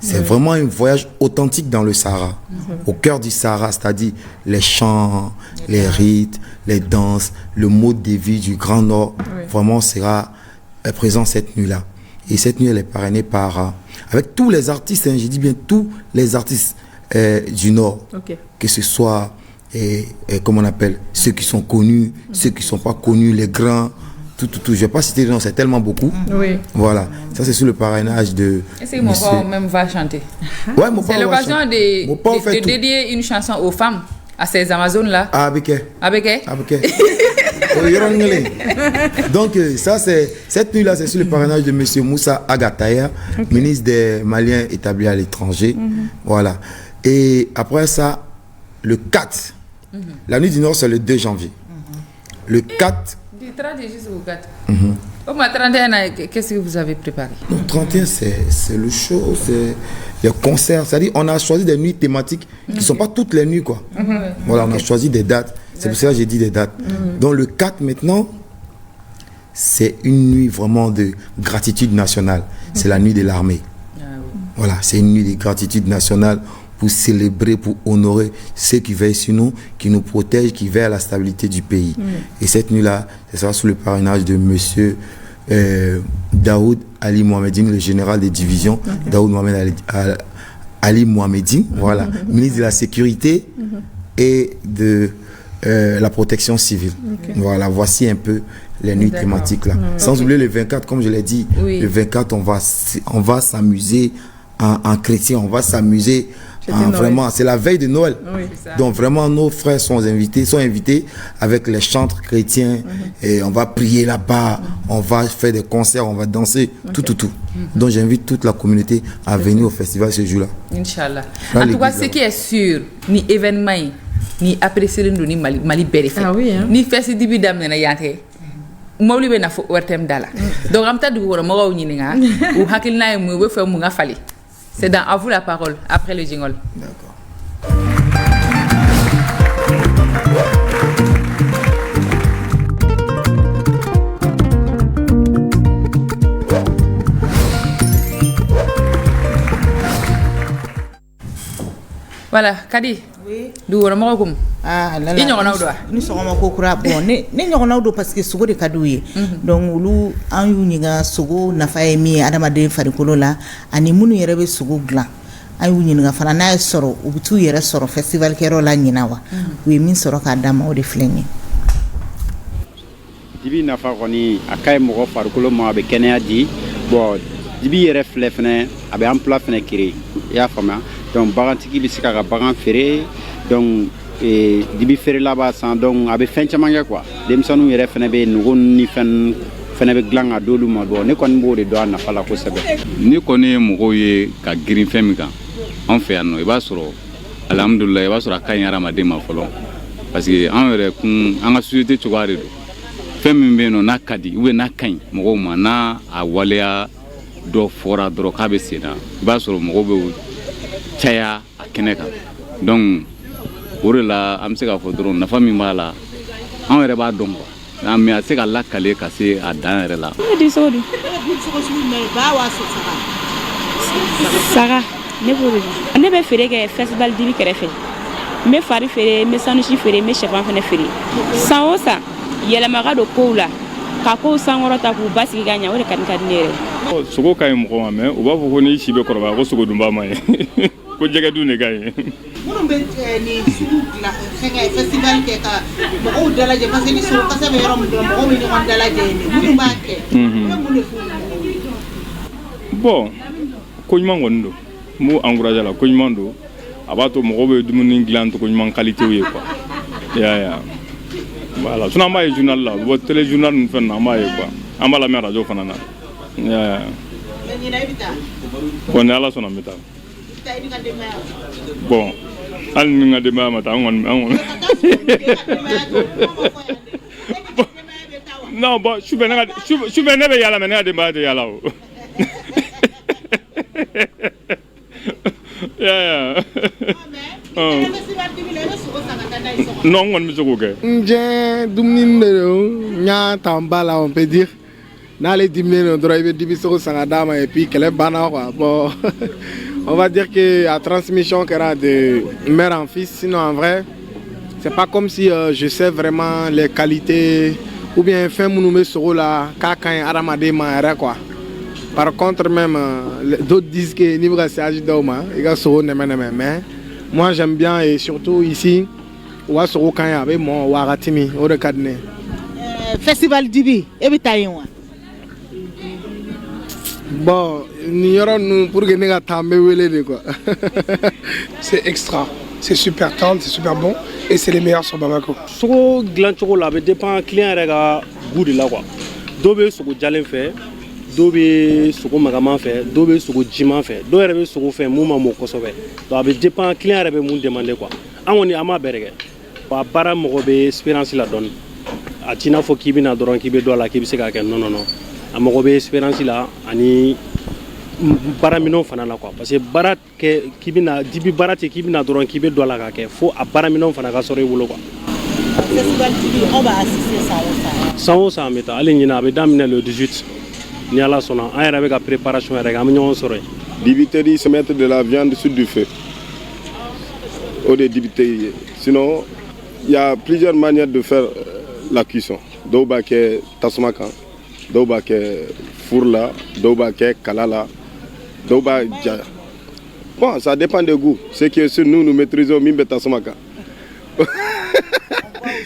C'est vraiment un voyage authentique dans le Sahara, au cœur du Sahara, c'est-à-dire les chants, les rites, les danses, le mode de vie du Grand Nord. Vraiment sera présent cette nuit-là. Et cette nuit, elle est parrainée par, avec tous les artistes, je dis bien tous les artistes du Nord, que ce soit, comment on appelle, ceux qui sont connus, ceux qui ne sont pas connus, les grands. Tout. Je ne vais pas citer les noms, c'est tellement beaucoup. Voilà. Ça, c'est sous le parrainage de... Est-ce que mon père même va chanter? Ouais, mon père c'est l'occasion de dédier une chanson aux femmes, à ces Amazones-là. Abeke. Donc ça c'est cette nuit là c'est sur le parrainage de monsieur Moussa Agataya, ministre des Maliens établis à l'étranger. Voilà. Et après ça le 4 la nuit du Nord c'est le 2 janvier. Le 4 du 30 jusqu'au 4. Au moins 31, qu'est-ce que vous avez préparé? Le 31 c'est le show, c'est les concerts, c'est-à-dire on a choisi des nuits thématiques qui ne sont pas toutes les nuits quoi. Voilà, on a choisi des dates. C'est pour ça que j'ai dit des dates. Donc le 4 maintenant, c'est une nuit vraiment de gratitude nationale. C'est la nuit de l'armée. Voilà, c'est une nuit de gratitude nationale pour célébrer, pour honorer ceux qui veillent sur nous, qui nous protègent, qui veillent à la stabilité du pays. Et cette nuit-là, ce sera sous le parrainage de monsieur Daoud Ali Mohamedine, le général des divisions, Daoud Mohamed Ali Mohamedine, voilà, ministre de la Sécurité et de la protection civile. Voilà, voici un peu les nuits thématiques là. Sans oublier le 24, comme je l'ai dit, le 24 on va s'amuser en chrétien, on va s'amuser vraiment, c'est la veille de Noël. Donc vraiment nos frères sont invités avec les chantres chrétiens et on va prier là-bas, on va faire des concerts, on va danser, tout. Donc j'invite toute la communauté à venir au festival ce jour-là. Inch'Allah. En tout cas, ce qui est sûr, ni événement ni apprécier le ni Mali bérifé. Ni faire ce début d'amener na yate. Mawli be na fo wertem dala. Donc am ta du woro mo gaw ñini nga ou hakil na mu be fa mu nga fali. C'est dans à vous la parole après le jingle. D'accord. Voilà, Kadi. Oui. Du woro mo gum. Ah là là. Ni ñogona do. Ni so ma ko kura bon ne ñogona do parce que sugo de kadouye. Donc ulu an yu ñinga sugo na fa mi adama de farikolo la ani munu yere be sugo glan. An yu ñinga fana na soro ubutu yere soro festival kero la ñinawa. Oui min soro ka dama o de flengi. Dibi na fa koni akay mo farikolo ma be kenya di bon dibi yere flé fene abe en plat fene kiri ya fama donc bagantiki bi sika ka bagan féré donc dibi féré là-bas sans donc abe fen chamanga quoi dem sanu yere fene be nugo ni fen fene be glanga dolu ma do ne kon bo de do na fala ko sebe ni koni mugo ye ka green fem kan on fait no e ba soro alhamdulillah e ba soro kan yara ma de ma folo parce que en vrai kun an ga société chogare do fem be no na kadi we na kan mugo ma na a waleya do fora dro ka be sena ba soro mugo be chaya akeneka donc orela am se ka fodron na fami mala an yɛrɛ b'a dɔn quoi mais a se ka lakale ka se a dan yɛrɛ la di sogo di saga ne b'o de ne bɛ feere kɛ festival dibi kɛrɛfɛ n bɛ fari feere n bɛ sanusi feere n bɛ sɛfan fana feere san o san yɛlɛma ka don kow la ka kow sankɔrɔta k'u basigi ka ɲɛ o de ka di ne yɛrɛ sogo ka ɲi mɔgɔ ma mais u b'a fɔ ko n'i si bɛ kɔrɔbaya ko sogo dunba ma ɲi ko jɛgɛ dun de ka ɲi minnu bɛ nin sugu dilan fɛngɛ festival kɛ ka mɔgɔw dalajɛ parce que ni sogo kasa bɛ yɔrɔ min dɔrɔn mɔgɔw bɛ ɲɔgɔn dalajɛ yen de minnu b'a kɛ i bɛ mun de fɔ bon ko ɲuman kɔni don n b'u encourager la ko ɲuman don a b'a to mɔgɔw bɛ dumuni dilan cogo ɲuman qualité ye quoi ya voilà sinon an b'a ye journal la bon télé journal ninnu fɛn na an b'a ye quoi an b'a lamɛn radio fana na ya bon ni ala sɔnna n bɛ taa bon hali ni n ka denbaya ma taa an kɔni non bon sufɛ ne bɛ yaala mais ne ka denbaya tɛ yaala o non n kɔni bɛ se k'o kɛ n diɲɛ dumuni de don n y'a ta n ba la on peut dire n'ale diminué dɔrɔn i bɛ dibi sogo san ka d'a ma et puis kɛlɛ banna quoi bon on va dire que la transmission kɛra de mère en fils sinon en vrai c'est pas comme si je sais vraiment les qualités ou bien fɛn minnu bɛ sogo la k'a ka ɲi adamaden ma yɛrɛ quoi par contre même d'autres disent que n'i bɛ ka se âge dɔw ma i ka sogo nɛmɛ mais moi j'aime bien et surtout ici u ka sogo ka ɲi a bɛ mɔn wagati min o de ka di ne ye festival dibi e bɛ taa yen wa bon, ni yɔrɔ ninnu pour que ne ka taa n bɛ wele de quoi c'est extra c'est super tendre, c'est super bon et c'est les meilleurs sur Bamako. Sogo glan choco la be dépend client rega goût de la quoi. Dobe sogo jalen fait, dobe sogo magaman fait, dobe sogo jiman fait, do rebe sogo fait mouma mo kosobe. Donc be dépend client rebe moun demander quoi. Angoni ama berege. Ba bara mo be espérance la donne. A tina fo kibina doron kibe do la kibe se ka ke non. Amogo be espérance la ani bara minon fana la quoi parce que bara ke kibina dibi bara te kibina doron kibe do la ka ke fo a bara minon fana ka sore wulo quoi. Festival TV, on va assister ça. Ça meta ali nyina be damine le 18 ni ala sona ayra avec la préparation avec am ñoo sore. Dibiteri se mettre de la viande sur du feu. Au de dibiteri. Sinon, il y a plusieurs manières de faire la cuisson. Doba ke tasmaka, doba ke fourla, doba ke kalala, doba ja. Bon, ça dépend du goût. C'est que sur nous maîtrisons mimbe tasmaka.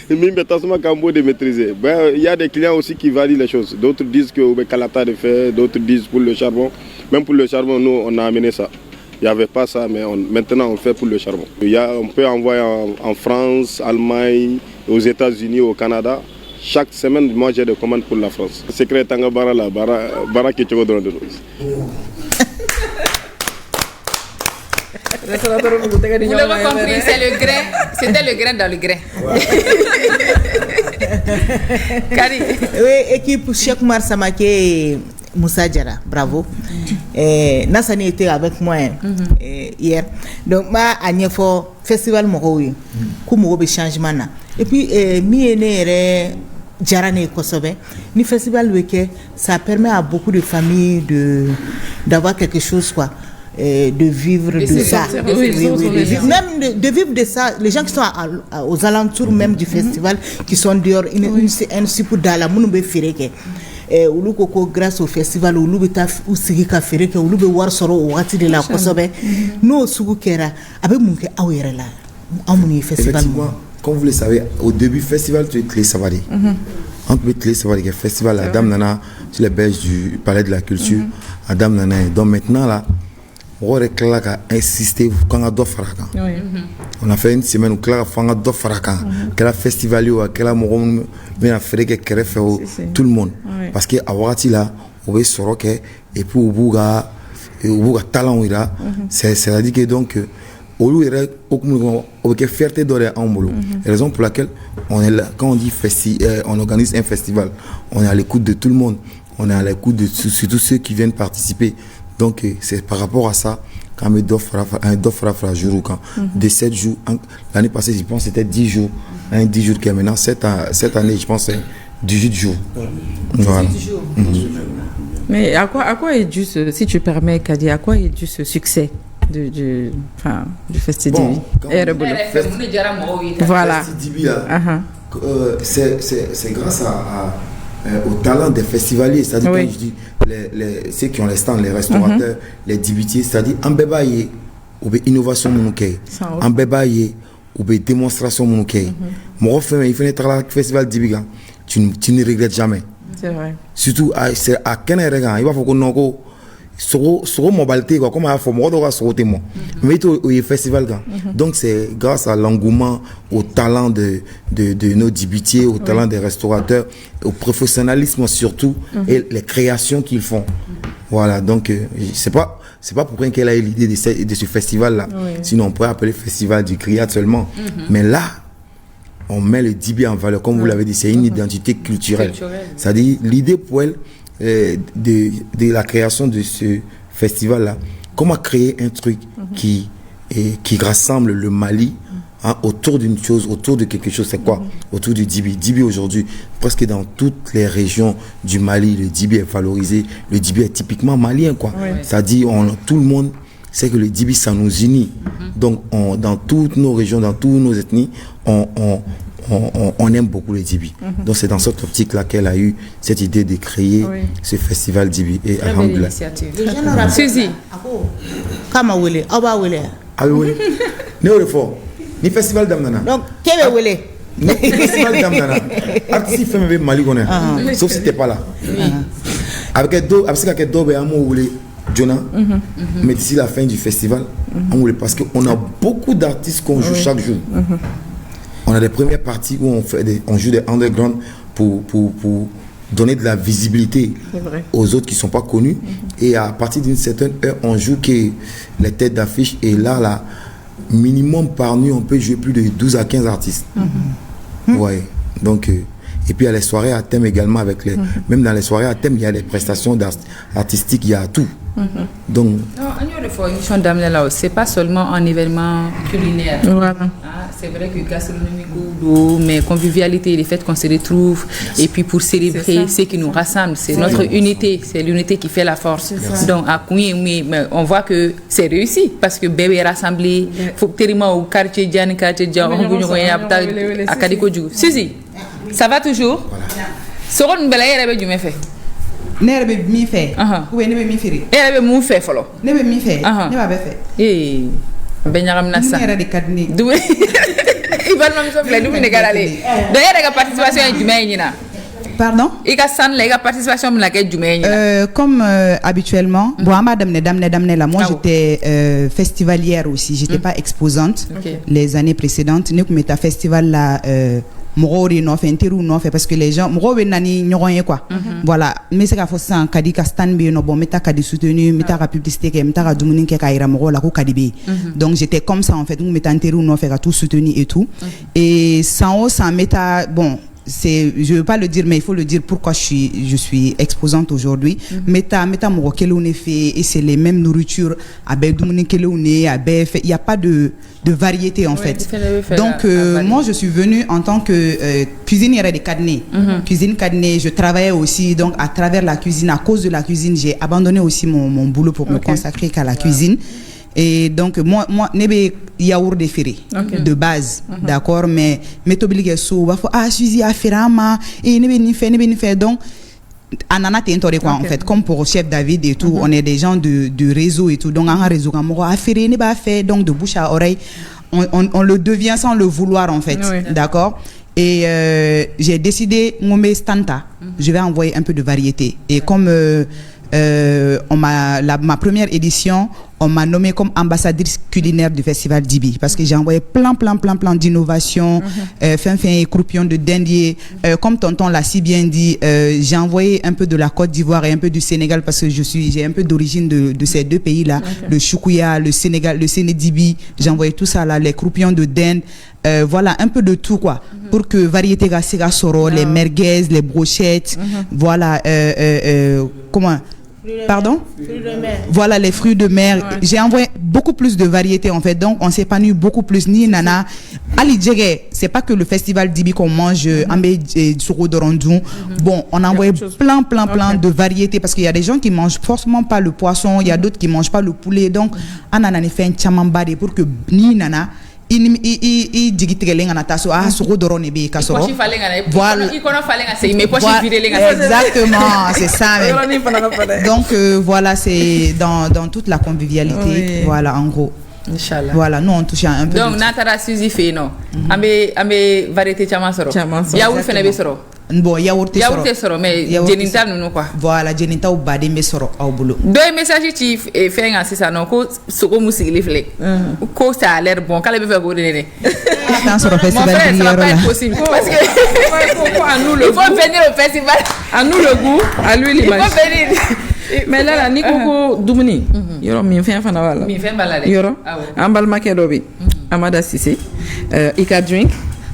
Mimbe tasmaka on de maîtriser. Il y a des clients aussi qui valident les choses. D'autres disent que au kalata de faire, d'autres disent pour le charbon. Même pour le charbon, nous on a amené ça. Il n'y avait pas ça, mais maintenant on fait pour le charbon. On peut envoyer en France, Allemagne, aux États-Unis, au Canada. Chaque semaine, moi j'ai des commandes pour la France. Secret Tanga Bara la Bara qui est au de nous. Vous l'avez compris, c'est le grain. C'était le grain dans le grain. Kari. Oui, équipe Cheikh Oumar Samake Moussa Diarra, bravo. Nassani était avec moi hier. Donc, ma agnefo festival Moroui, Koumoube changement. Et puis, mi ene Diarra ne Kosobe, ni festival Weke, ça permet à beaucoup de familles d'avoir quelque chose quoi. De vivre de ça, même de vivre de ça. Les gens qui sont aux alentours même du festival, qui sont dehors, un super dans la mounbe fireke. Ulu koko grâce au festival ulu beta usigi ka fireke ulu be war soro wati de la kosobe. No sugu kera abe munke awere la. Amuni festival. Effectivement, comme vous le savez, au début festival tu es clé savadi. On peut clé savadi festival à Dame Nana sur les berges du palais de la culture à Dame Nana. Donc maintenant là on a insisté quand on a deux fracas. On a fait une semaine où on a deux fracas. Quel festival ou quel moment vient faire que tout le monde. Parce que à Wati là, on veut soroke et puis au bout talent là, c'est-à-dire que donc au lieu de fierté d'oreille en boulot. Raison pour laquelle on est là quand on dit on organise un festival, on est à l'écoute de tout le monde, on est à l'écoute de tous ceux qui viennent participer. Donc c'est par rapport à ça quand on un jour de 7 jours. L'année passée je pense c'était 10 jours. 10 jours que maintenant cette année je pense c'est 18 jours. Voilà. Mais à quoi est dû si tu permets Kadi, à quoi est dû ce succès du festival? Voilà. C'est grâce au talent des festivaliers, c'est-à-dire quand je dis ceux qui ont les stands, les restaurateurs, les dibitiers, c'est-à-dire en bébaye ou innovation mounouké, en bébaye ou démonstration mounouké. Moi il fait un festival dibiga, tu ne regrettes jamais. C'est vrai. Surtout à Kennerega, il va falloir qu'on ait sur mobilité quoi, comme à fond moi doit sur témoin. Mais au festival donc c'est grâce à l'engouement, au talent de nos dibitiers, au talent des restaurateurs, au professionnalisme surtout et les créations qu'ils font. Voilà, donc c'est pas pour rien qu'elle a eu l'idée de ce festival là. Sinon on pourrait appeler festival du Kriat seulement. Mais là on met le dibi en valeur, comme vous l'avez dit, c'est une identité culturelle. C'est-à-dire l'idée pour elle de la création de ce festival-là, comment créer un truc qui rassemble le Mali autour d'une chose, autour de quelque chose, c'est quoi? Autour du Dibi. Dibi aujourd'hui, presque dans toutes les régions du Mali, le Dibi est valorisé. Le Dibi est typiquement malien, quoi. C'est-à-dire, tout le monde sait que le Dibi, ça nous unit. Donc, dans toutes nos régions, dans toutes nos ethnies, on aime beaucoup le Dibi. Donc c'est dans cette optique-là qu'elle a eu cette idée de créer ce festival Dibi. Et alhamdoulilah. Suzy. Comment wele? Aba wele. Ah oui. Ne fort. Ni festival d'Amnana. Donc quel wele? Ni festival d'Amnana. Artiste fait Mali connaît. Sauf si t'es pas là. Avec deux be amo wele. Jonah. Mais d'ici la fin du festival, on voulait, parce qu'on a beaucoup d'artistes qu'on joue chaque jour. On a des premières parties où on joue des underground pour donner de la visibilité aux autres qui ne sont pas connus. Et à partir d'une certaine heure, on joue que les têtes d'affiche. Et là, minimum par nuit, on peut jouer plus de 12 à 15 artistes. Ouais. Donc, et puis il y a les soirées à thème également. Même dans les soirées à thème, il y a les prestations artistiques, il y a tout. Donc, c'est pas seulement un événement culinaire. Voilà. C'est vrai que gastronomique, mais convivialité, le fait qu'on se retrouve et puis pour célébrer ce qui nous rassemble, c'est notre unité, c'est l'unité qui fait la force. Donc à Kouye, on voit que c'est réussi parce que bébé est rassemblé, faut tellement au quartier Diane, à Kadikoju. Suzy, ça va toujours? Soro Mbela Rebe du fait. Ne be mi fait ou ne be mi firi e be mu fait folo ne be mi fait ne ba be fait benyagam na sa ne de kadni du ibal mam so fle du mi negalale do yere ga participation jumay ñina pardon et ka san la participation la ke jumay ñina comme habituellement bon madame ne là moi j'étais festivalière aussi, j'étais pas exposante les années précédentes ne ko meta festival là Mori no fait interou no fait parce que les gens Mori nani ñogoyé quoi voilà mais c'est qu'à faut ça kadi ka stand bi no bon meta kadi soutenu meta ka publicité ke meta ka dumuni ke ka ira mo la ko kadi bi donc j'étais comme ça en fait nous meta interou no fait ka tout soutenu et tout et sans meta bon je veux pas le dire mais il faut le dire pourquoi je suis exposante aujourd'hui meta mo kele on fait et c'est les mêmes nourritures avec dumuni kele on est avec il y a pas de variété en fait. Donc moi je suis venue en tant que cuisinière de cadenet. Cuisine cadenet, je travaillais aussi donc à travers la cuisine, à cause de la cuisine, j'ai abandonné aussi mon boulot pour me consacrer qu'à la cuisine. Et donc moi nebe yaourt de ferré de base, d'accord, mais m'oblige so va Suzy a ferama et nebe ni fait donc Anana t'entendez quoi en fait comme pour chef David et tout on est des gens de réseau et tout donc un réseau comme moi à faire ne pas faire donc de bouche à oreille on le devient sans le vouloir en fait d'accord et j'ai décidé ngombe stanta je vais envoyer un peu de variété et comme ma première édition on m'a nommé comme ambassadrice culinaire du festival Dibi parce que j'ai envoyé plein d'innovations fin croupion de dindier comme tonton l'a si bien dit j'ai envoyé un peu de la Côte d'Ivoire et un peu du Sénégal parce que j'ai un peu d'origine de ces deux pays là le choukouya, le Sénégal, le Sénédibi, j'ai envoyé tout ça là, les croupions de dinde voilà un peu de tout quoi pour que variété gassiga soro les merguez, les brochettes voilà comment pardon voilà les fruits de mer j'ai envoyé beaucoup plus de variétés en fait donc on s'épanouit beaucoup plus ni nana ali djege c'est pas que le festival Dibi qu'on mange ambe soro dorondou bon on a envoyé plein de variétés parce qu'il y a des gens qui mangent forcément pas le poisson il y a d'autres qui mangent pas le poulet donc anana ne fait un chamambade pour que ni nana i digitigelenga na taso soko dorone be ka soro voilà exactement c'est ça donc voilà c'est dans toute la convivialité voilà en gros Inch'Allah. Voilà, nous on touche un peu. Donc natara Suzy fait non. Ambe variété chama soro. Yaourt fene be soro. Bon yaourt soro mais jeninta nous quoi. Voilà, jeninta ou badembe soro au boulot. Deux messages qui fait c'est ça non ko soko musiki lifle. Ko ça a l'air bon kala be faire go dene. Attends sur le festival ça va pas être possible parce que il faut venir au festival. À nous le goût, à lui l'image. Il faut venir. Mais là ni koko dumuni yoro mi fin fana wala mi fin balade yoro ambal makedo bi amada sisi ika drink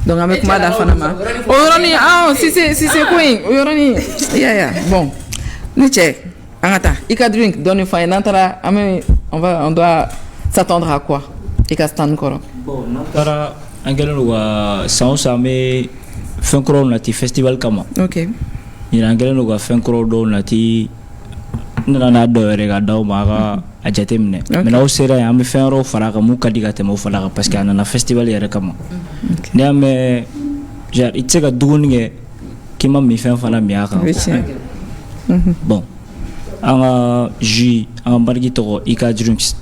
donc avec mada fana ma yoroni si c'est queen yoroni ya bon ni check angata ika drink donne fa nantara on doit s'attendre à quoi ika stand koro bon nantara angelo wa sausa me fin koro nati festival kama OK ni angelo wa fin koro do nati nana do rega daw maga a jatemne mais na osera ya me fenro faraga mu kadiga te mo faraga parce que na festival yere kama ne ame jar itega dugunge kima mi fen fana mi aka bon anga ji anga bargi to ika drinks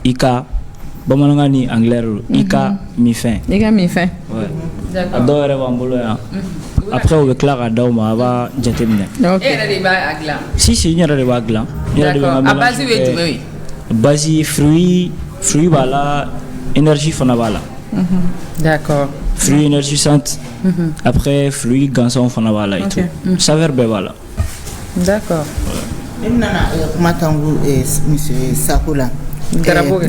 ika bamananga ni anglais ika mi fin ouais d'accord adore wa mbolo ya après on va clair à dauma va jatemne si il y a des bagla d'accord à base de oui base fruits voilà énergie fana voilà d'accord fruits énergisante après fruits ganson fana voilà et tout saveur be voilà d'accord nana matangu monsieur Sakola Drabo.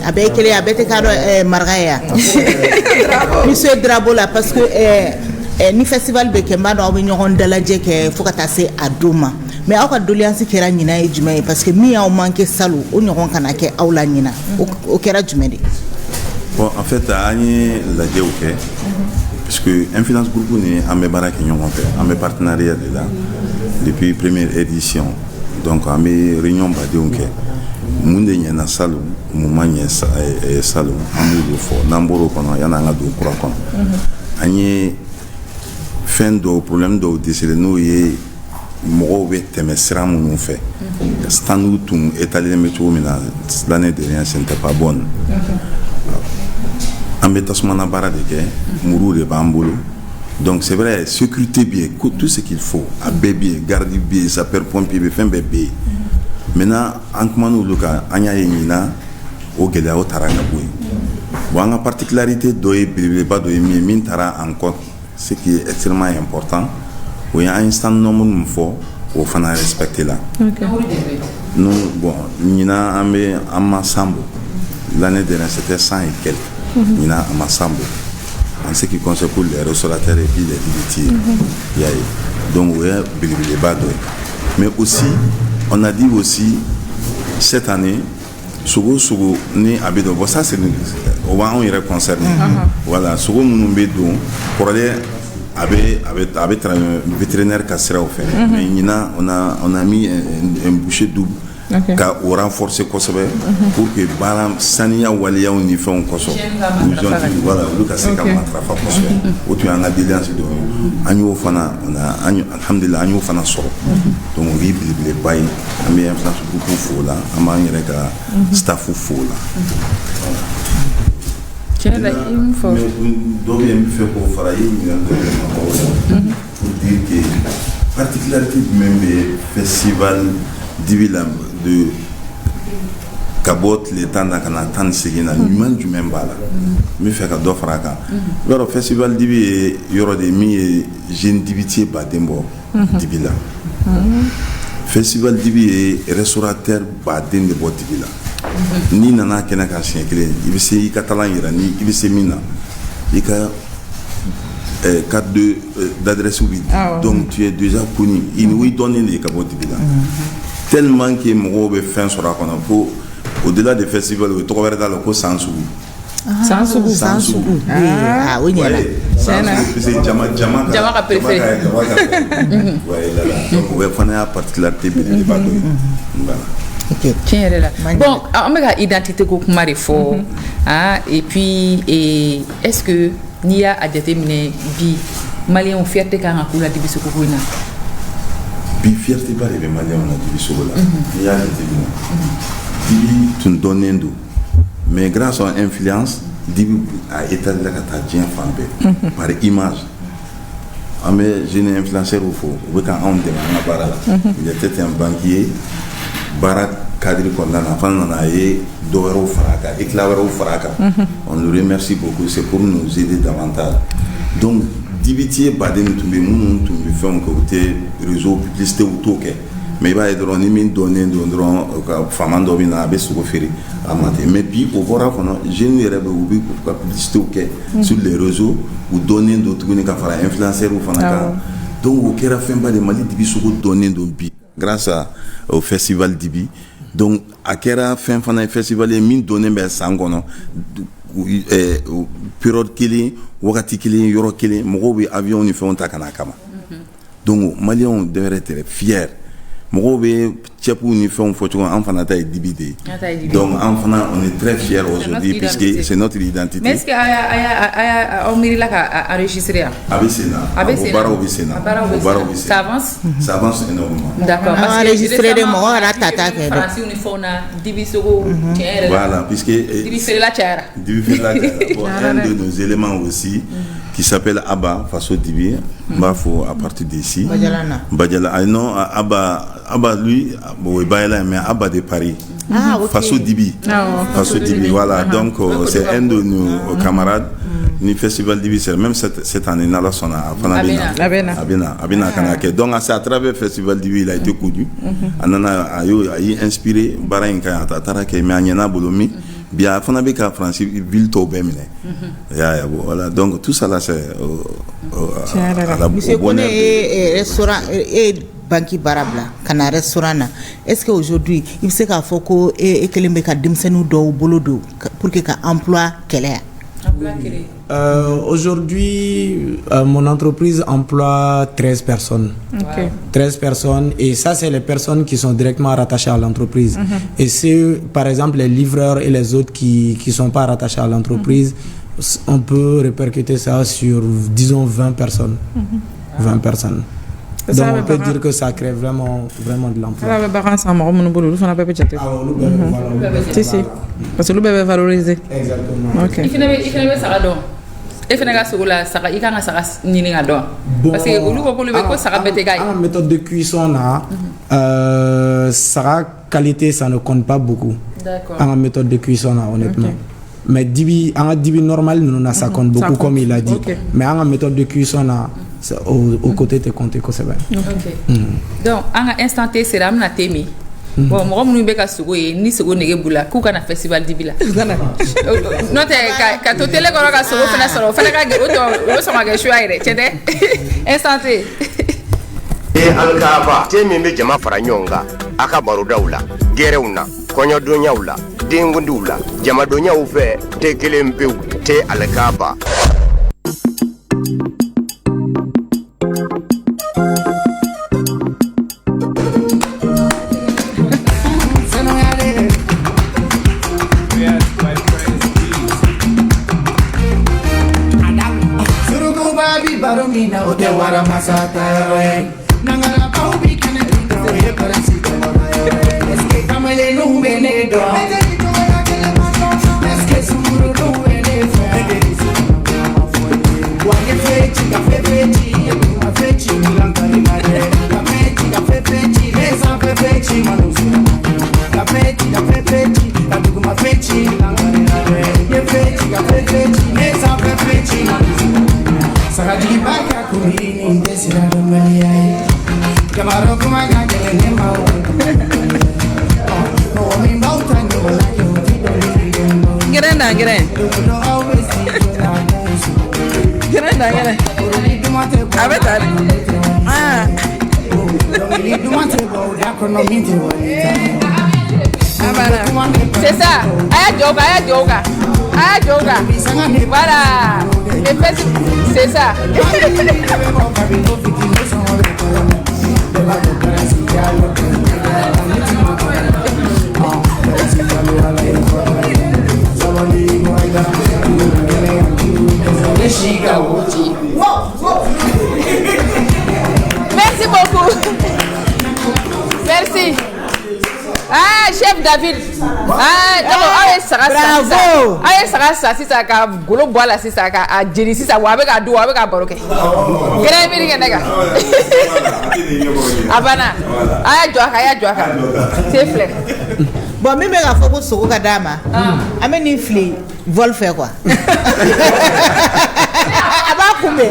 Avec les abete kado margaya. Monsieur Drabo là parce que ni festival be ke mado awi ñogon dala je ke fokata se aduma. Mais aw ka doléance kera ñina e jumé parce que mi aw manqué salu o ñogon kana ke awla ñina. O kera jumé di. Bon en fait ani la je ok. Parce que Influence Group ni amé baraki ñogon fait, amé partenariat de là depuis première édition. Donc amé réunion ba de ok. Munde nyana salu mumanye salu amugo fo namboro kono yana nga do kura kono anye fin do problème do décider no ye mo be temesra mu fait stanu tum étalé météo mina l'année dernière c'était pas bonne ambetasma na bara de ke muru de bambolo donc c'est vrai sécurité bien tout ce qu'il faut à bébé garde bien sapeur pompier be fin bébé. Maintenant, en comment luka anya yina o gele o taranga boy. Bon en particularité doy ba doy min tara encore ce qui est extrêmement important. Il y a un instant non mon fo au fana respecter là. Nous bon nina amé amma sambo. L'année dernière c'était 100 et quelques. Nina amma sambo. En ce qui concerne les restaurateurs et puis les divitiers. Donc oui, bilibili ba doy. Mais aussi on a dit aussi cette année, Sogo ni abido. Bon ça c'est on va y concerné. Voilà, Sogo Mounoumbe donc pour aller avec vétérinaire cassera au fait. Mais on a mis un boucher double. Ka o renforcer Kosovo pour que baram sania walia on y fait un Kosovo. Voilà, le cas c'est comme matrafa Kosovo. Où tu as un adéliance de agneau fana, on a alhamdulillah agneau fana sort. Donc oui, les bails, mais un place beaucoup fou là, un man yeka staff fou là. Tiens là, il me faut. Mais donc il me fait pour faire pour dire que particularité même festival Divilam de Cabot les temps dans la tan segina humain du même bala me fait ka do fraka le festival divi yoro de mi jeune divitier badembo Divila festival divi restaurateur baden de Divila ni nana kena ka siècle il se i catalan irani il se mina ika carte d'adresse ou donc tu es déjà connu il nous donne les Cabot Divila tellement que mon be fin sur la pour au-delà des festivals au trouver dans le cours sans sous ah oui c'est jama préféré ouais là donc on va faire une particularité de pas OK tiens là bon on va identité ko kumari fo et puis est-ce que nia a déterminé bi malien fierté kan akula dibiso ko ina bi fierté par les Maliens on a dit sur là il y a Dibi tu donnes mais grâce à influence Dibi a été là ta bien fambé par image mais j'ai un influenceur au fond quand on demande bara il était un banquier bara cadre qu'on a enfant on a eu d'euro fraka éclaireur fraka on le remercie beaucoup c'est pour nous aider davantage donc Divitier badem tumbe munu tumbe fait un côté réseau publicité ou toke mais il va être on y donner femme domina abe sur feri amate mais puis au voir qu'on générer ubi pour publicité ok sur les réseaux ou donner d'autres qui faire influencer ou fanaka donc au kera fin ba de Mali dibi sur donner d'obi grâce au festival Dibi donc à kera fin fana festival et mine donner ben sangono période kili wakati kili yoro kili mogo be avion ni fait on takana kama donc Maliens devraient être fiers mogo be Tchepou ni fait un photo en fanata et dibité. Donc en fanata on est très fiers aujourd'hui puisque c'est notre identité. Mais est-ce que aya on miri la ka enregistrer ça avance? Ça avance énormément. D'accord. Enregistrer des mots à la tata que France on faut na dibisogo tiens. Voilà puisque dibiser la tiara. Dibiser la tiara. Un de nos éléments aussi qui s'appelle Abba Faso Dibi, Bafo à partir d'ici. Badjala. Non, Abba lui, mais Abba de Paris. Ah, ok. Faso Dibi. Faso Dibi, voilà. Donc c'est un de nos camarades. Le festival Dibi, c'est même cette année là, on a Abena Kanake. Donc c'est à travers le festival Dibi, il a été connu. Anana a inspiré Barainka Tarake, mais Anyana Bolomi. Bien, on avait qu'à France, ville Tobemine. Voilà, donc tout ça là, c'est à la bonne restaurant et banki barabla, kana restaurant. Est-ce qu'aujourd'hui, il sait qu'à Foko et que les mecs dimsenu do bolodo pour que emploi qu'elle est? Aujourd'hui, mon entreprise emploie 13 personnes. Okay. 13 personnes, et ça, c'est les personnes qui sont directement rattachées à l'entreprise. Et c'est, par exemple, les livreurs et les autres qui ne sont pas rattachés à l'entreprise, on peut répercuter ça sur, disons, 20 personnes. 20 personnes. Donc on peut dire que ça crée vraiment de l'emploi. Parce que le bébé valorisé. Exactement. Ok. Il finit ça là. Et finalement ça ça il quand ça ni ngado. Parce que olu ko le ko ça bete gay. La méthode de cuisson là, ça qualité ça ne compte pas beaucoup. D'accord. En méthode de cuisson là, honnêtement. Mais dibi normal nous ça compte beaucoup ça comme il a dit. Okay. Mais en méthode de cuisson là, au côté te compter que c'est bien. OK. Donc en instant T c'est ramna temi. Bon mo mo be ka sugo ni sugo nege bula ku kana festival dibila. Non te ka to tele ko ka sugo fena soro fena ka ge o so ma ge shu aire chede. Instant T. Alkaba temi me jama fara nyonga aka baro daula gereuna konyo donyaula dingundula jama donya ufe te kelempe te alkaba. Nangala paubi kana dinga we parasi eske kamele no bene do eske sumuru no bene wa ye fechi ka fechi ma fechi milangari mare ka fechi mesa fechi manusu ka fechi ka dugu ma fechi milangari mare ye fechi ka fechi mesa fechi manusu Sakajiki baka kuhini ndesi na dumani yai Kamaro kumaga kele nema No mimba utanyo wala yo Gerenda Abeta C'est ça. Aya yoga. Voilà. C'est ça. Merci beaucoup. Merci. Ah, chef David. Ah, bravo. Ah, c'est ça ka golo bola c'est ça ka jeri c'est ça wa be ka do wa be ka boroke. Kere mi ringa nega. Abana. Ah, joaka. C'est fleur. Bon, mais la fois pour ce que dama. Ameni fli vol faire quoi. Aba kumbe.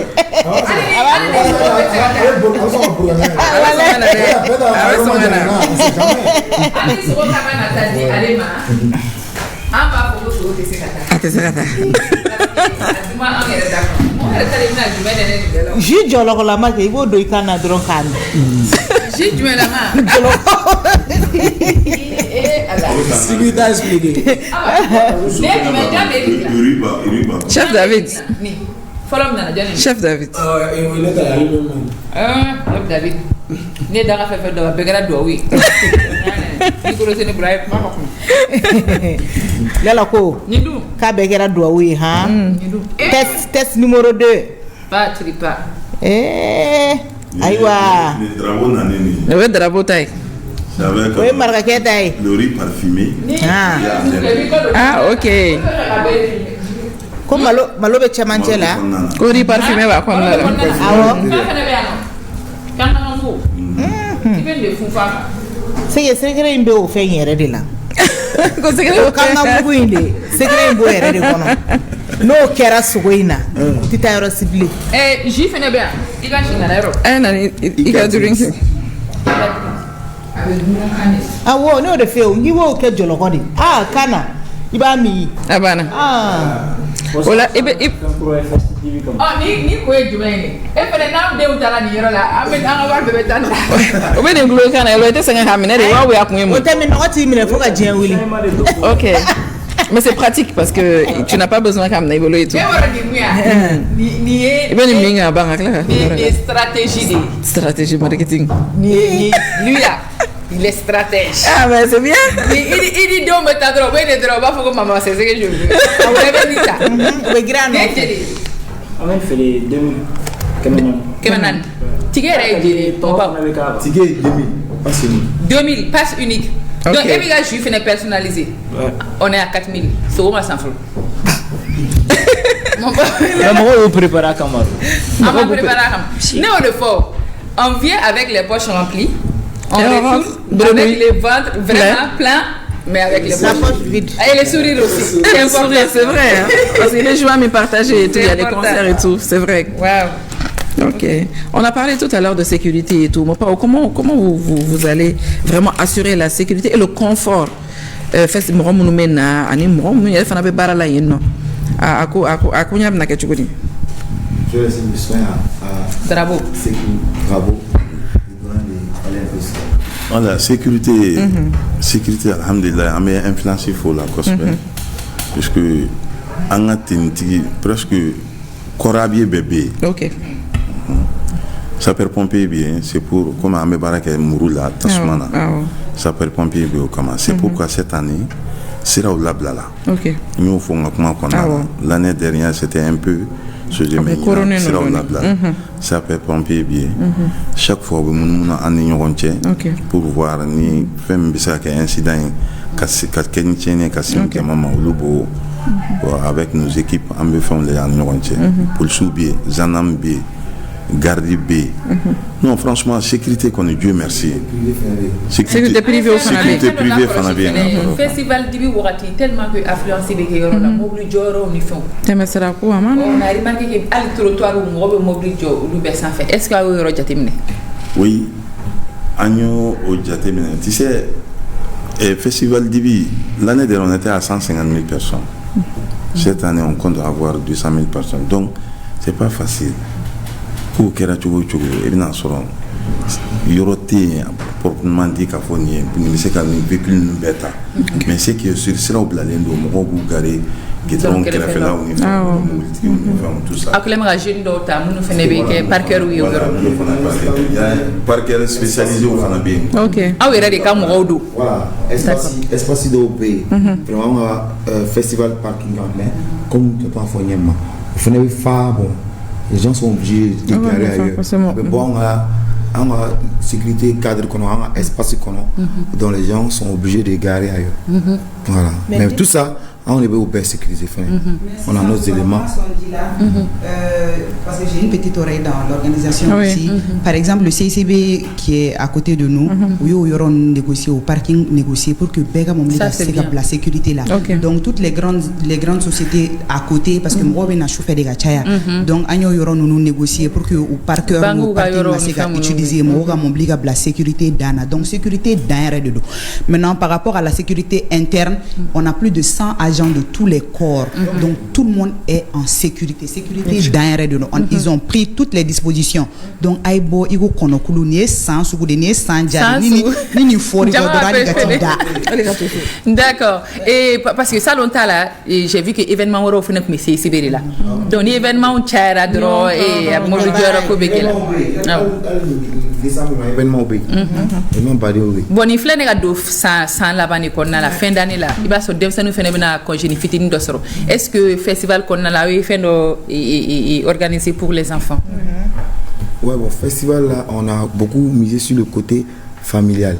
J'ai la main il faut do ikana dron kan. J'ai joué la main. Chef David. Chef David. Chef David. Ne dara fe do be gara do wi. Lala ko k'a bɛɛ kɛra duwawu ye han test numéro 2 pas tripa ayiwa o ye drapeau ta ye o ye marakakɛ ta ye le riz parfumé ok ko malo bɛ cɛmancɛ la ko riz parfumé b'a kɔnɔna la sege sekere in bɛ o fɛn yɛrɛ de la ko kan ka mugu in de sekere in b'o yɛrɛ de kɔnɔ n'o kɛra sogo in na ti taa yɔrɔ si bilen ji fɛnɛ bɛ yan i ka si nana yɔrɔ nana i ka drink awɔ ne y'o de fɛ o n'i b'o kɛ jɔlɔkɔ de kana i b'a min a banna o la i bɛ ni ko ye jumɛn ye e fɛnɛ n'an denw taara nin yɔrɔ la an ka wari bɛɛ bɛ taa nin la o bɛ nin gulo kan na yɛlɛ o tɛ sɛgɛn k'a minɛ de wa a kun ye mun o tɛ min nɔgɔ t'i minɛ fo ka diɲɛ wuli ok mais c'est pratique parce que tu n'as pas besoin k'a minɛ i bolo et tout i bɛ nin min k'a ban ka tila ka ni stratégie de stratégie marketing lui là il est stratège. Ah mais c'est bien. Il dit donc mais t'as trop bien de trop, va faut que maman c'est ce que je veux. On va dire ça. Oui grand. On a fait les 2000. Kemenan. Ticket est dit ton papa. Ticket 2000. Passe unique. 2000 passe unique. Donc Eviga juif est personnalisé. On est à 4000. C'est au moins sans flou. Mon papa. On prépare à Cameroun. On va préparer à Cameroun. Non le fort. On vient avec les poches remplies. On retourne avec les ventres vraiment pleins, mais avec les poches vides. Et les sourires aussi. C'est important. C'est vrai. Hein? Parce que les joies me partagent et tout. Il y a des concerts et tout. C'est vrai. Wow. Ok. On a parlé tout à l'heure de sécurité et tout. Comment vous allez vraiment assurer la sécurité et le confort? Fais moi mon mena ani moi mon yel fana be barala yeno. Ako nya na ke chugudi. Je laisse une soin à Bravo. Bravo. Voilà, sécurité, sécurité, alhamdulillah, on a influencé la cospe, puisque on a presque corabier bébé. Ok. Sapeur-pompier bien, c'est pour comme on a baraka Mouroula, Tasmana. Sapeur-pompier bien comment. C'est pourquoi cette année, c'est là où la blala. Ok. Nous faisons comment l'année dernière c'était un peu c'est là où la blala. Sapeur-pompier bien. Chaque fois que nous avons pour voir ni femme bisa que incident avec nos équipes on fait les pour soubier zanambi garder B. Non, franchement, sécurité qu'on est Dieu merci. Sécurité privée au sécurité privée fanabien. Festival dibi wakati tellement que affluence be yoro la mobile joro ni fond. Tema sera ko amana. On a remarqué que al trottoir ou ngobe mobile joro lu be sans fait. Est-ce que yoro jatemine? Oui. Agno au jatemine. Tu sais festival dibi l'année dernière on était à 150 000 personnes. Cette année on compte avoir 200 000 personnes. Donc c'est pas facile. Pour que la chogo et bien sûr yoroté proprement dit qu'à fond ni c'est qu'un véhicule bêta mais c'est que sur sera au blalendo mo go garé guidon qui a fait là on est tout ça akle ma jeune dota munu fene be ke parker wi yoro parker spécialisé au fanabé OK ah oui radi ka mo godu voilà espace de pays vraiment festival parking en plein comme tu pas fonyema fene fa bon. Les gens sont obligés de déclarer ailleurs. Mais bon, on a sécurité cadre, on a espace, dont les gens sont obligés de garer ailleurs. Voilà. Mais tout ça, on est bien sécurisé. On a nos éléments. Parce que j'ai une petite oreille dans l'organisation aussi. Par exemple, le CICB qui est à côté de nous, où il y aura négocié au parking négocié pour que Bega la sécurité là. Donc toutes les grandes sociétés à côté, parce que moi je suis chauffeur de Gachaya. Donc il y aura nous négocier pour que au parking utiliser moi m'obliger la sécurité d'Anna. Donc sécurité d'un de nous. Maintenant par rapport à la sécurité interne, on a plus de 100 agents de tous les corps. Donc tout le monde est en sécurité. Sécurité d'un de nous. Ils ont pris toutes les dispositions. Donc aibo igo konokulu ni sans soukou ni sans ni fori D'accord. Et parce que ça longtemps là, j'ai vu que événement euro fina que c'est ici là. Donc l'événement on tchara dro et mo jora ko bekela. décembre événement au pays événement bari au pays bon il flène ga do sans labani konna la fin d'année là il va so dem sanu fene bena congénie fitini do soro est-ce que festival konna la oui fait organisé pour les enfants ouais bon festival là on a beaucoup misé sur le côté familial